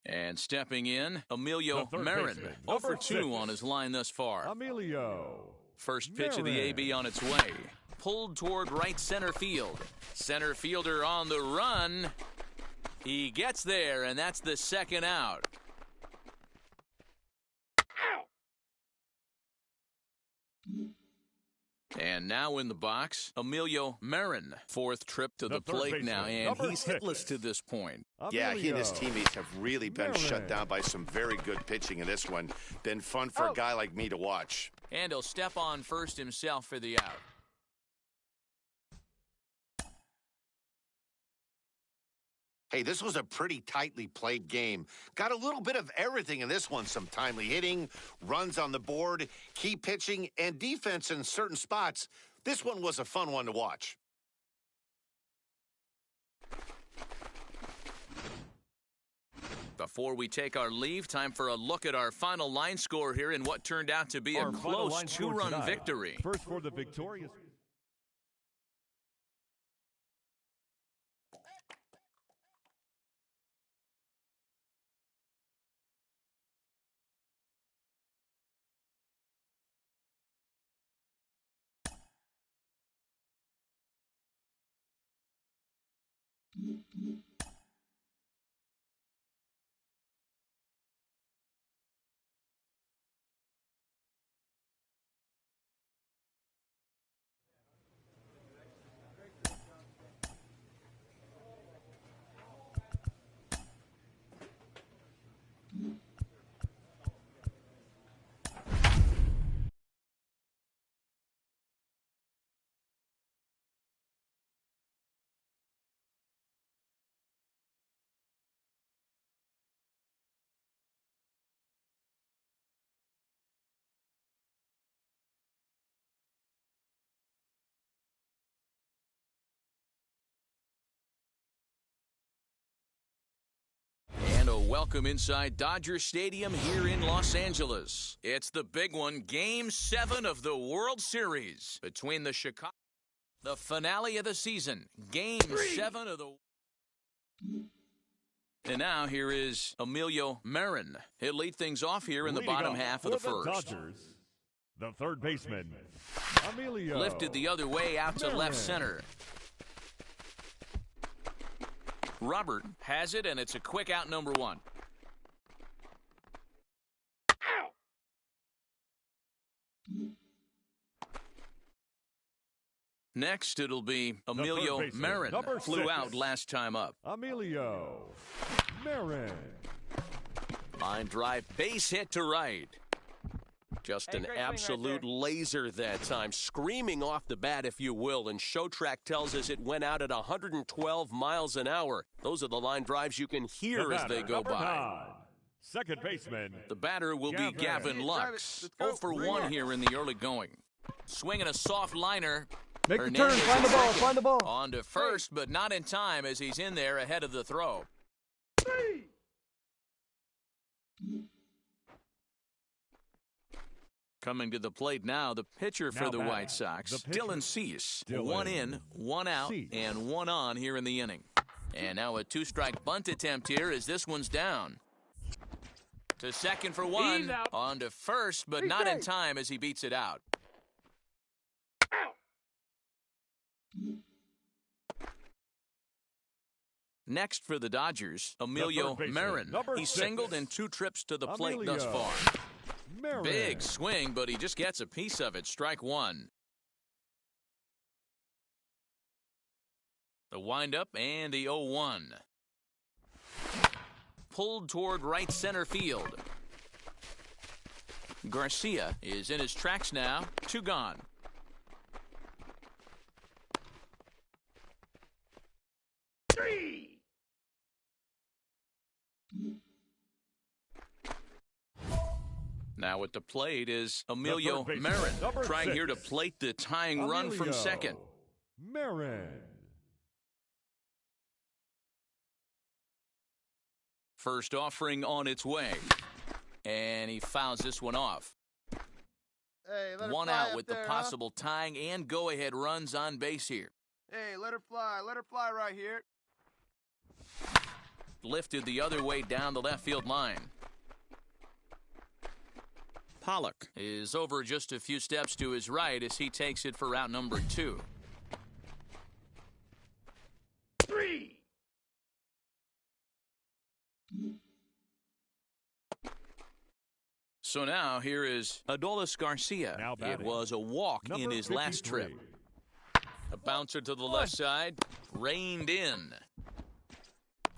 And stepping in, Emilio Marin. 0 for 2 on his line thus far. Emilio. First pitch of the AB on its way. Pulled toward right center field. Center fielder on the run. He gets there, and that's the second out. And now in the box, Emilio Marin. Fourth trip to the plate now, and he's hitless to this point. Yeah, he and his teammates have really been shut down by some very good pitching in this one. Been fun for a guy like me to watch. And he'll step on first himself for the out. Hey, this was a pretty tightly played game. Got a little bit of everything in this one. Some timely hitting, runs on the board, key pitching, and defense in certain spots. This one was a fun one to watch. Before we take our leave, time for a look at our final line score here in what turned out to be a close two-run victory. First for the victorious. And a welcome inside Dodger Stadium here in Los Angeles. It's the big one, Game 7 of the World Series between the Chicago. The finale of the season, Game 7 of the. And now here is Emilio Marin. He'll lead things off here in the bottom half of the first. Dodgers, the third baseman, Emilio. Lifted the other way out to left center. Robert has it, and it's a quick out, number one. Next, it'll be Emilio Marin. Flew out last time up. Emilio Marin. Line drive, base hit to right. Just an absolute laser that time, screaming off the bat, if you will, and ShowTrack tells us it went out at 112 miles an hour. Those are the line drives you can hear as they go by. 9, second baseman. The batter will be Gavin Lux. 0 for 1 here in the early going. Swinging a soft liner. Make the turn, find the ball, find the ball. On to first, but not in time as he's in there ahead of the throw. Coming to the plate now, the pitcher for the White Sox, Dylan Cease. 1 in, 1 out, and 1 on here in the inning. And now a two-strike bunt attempt here as this one's down. To second for 1, on to first, but not in time as he beats it out. Next for the Dodgers, Emilio Marin. He singled in 2 trips to the plate thus far. Marin. Big swing, but he just gets a piece of it. Strike 1. The windup and the 0-1. Pulled toward right center field. Garcia is in his tracks now. 2 gone. Now at the plate is Emilio Marin, trying here to plate the tying run from second. Marin. First offering on its way. And he fouls this one off. Hey, let her 1 fly out up with there, the possible tying and go-ahead runs on base here. Hey, let her fly right here. Lifted the other way down the left field line. Pollock is over just a few steps to his right as he takes it for out number 2. 3. So now here is Adolis Garcia. Now It batting, was a walk number in his last 53. trip. A bouncer to the left side, reined in.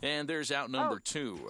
And there's out number 2.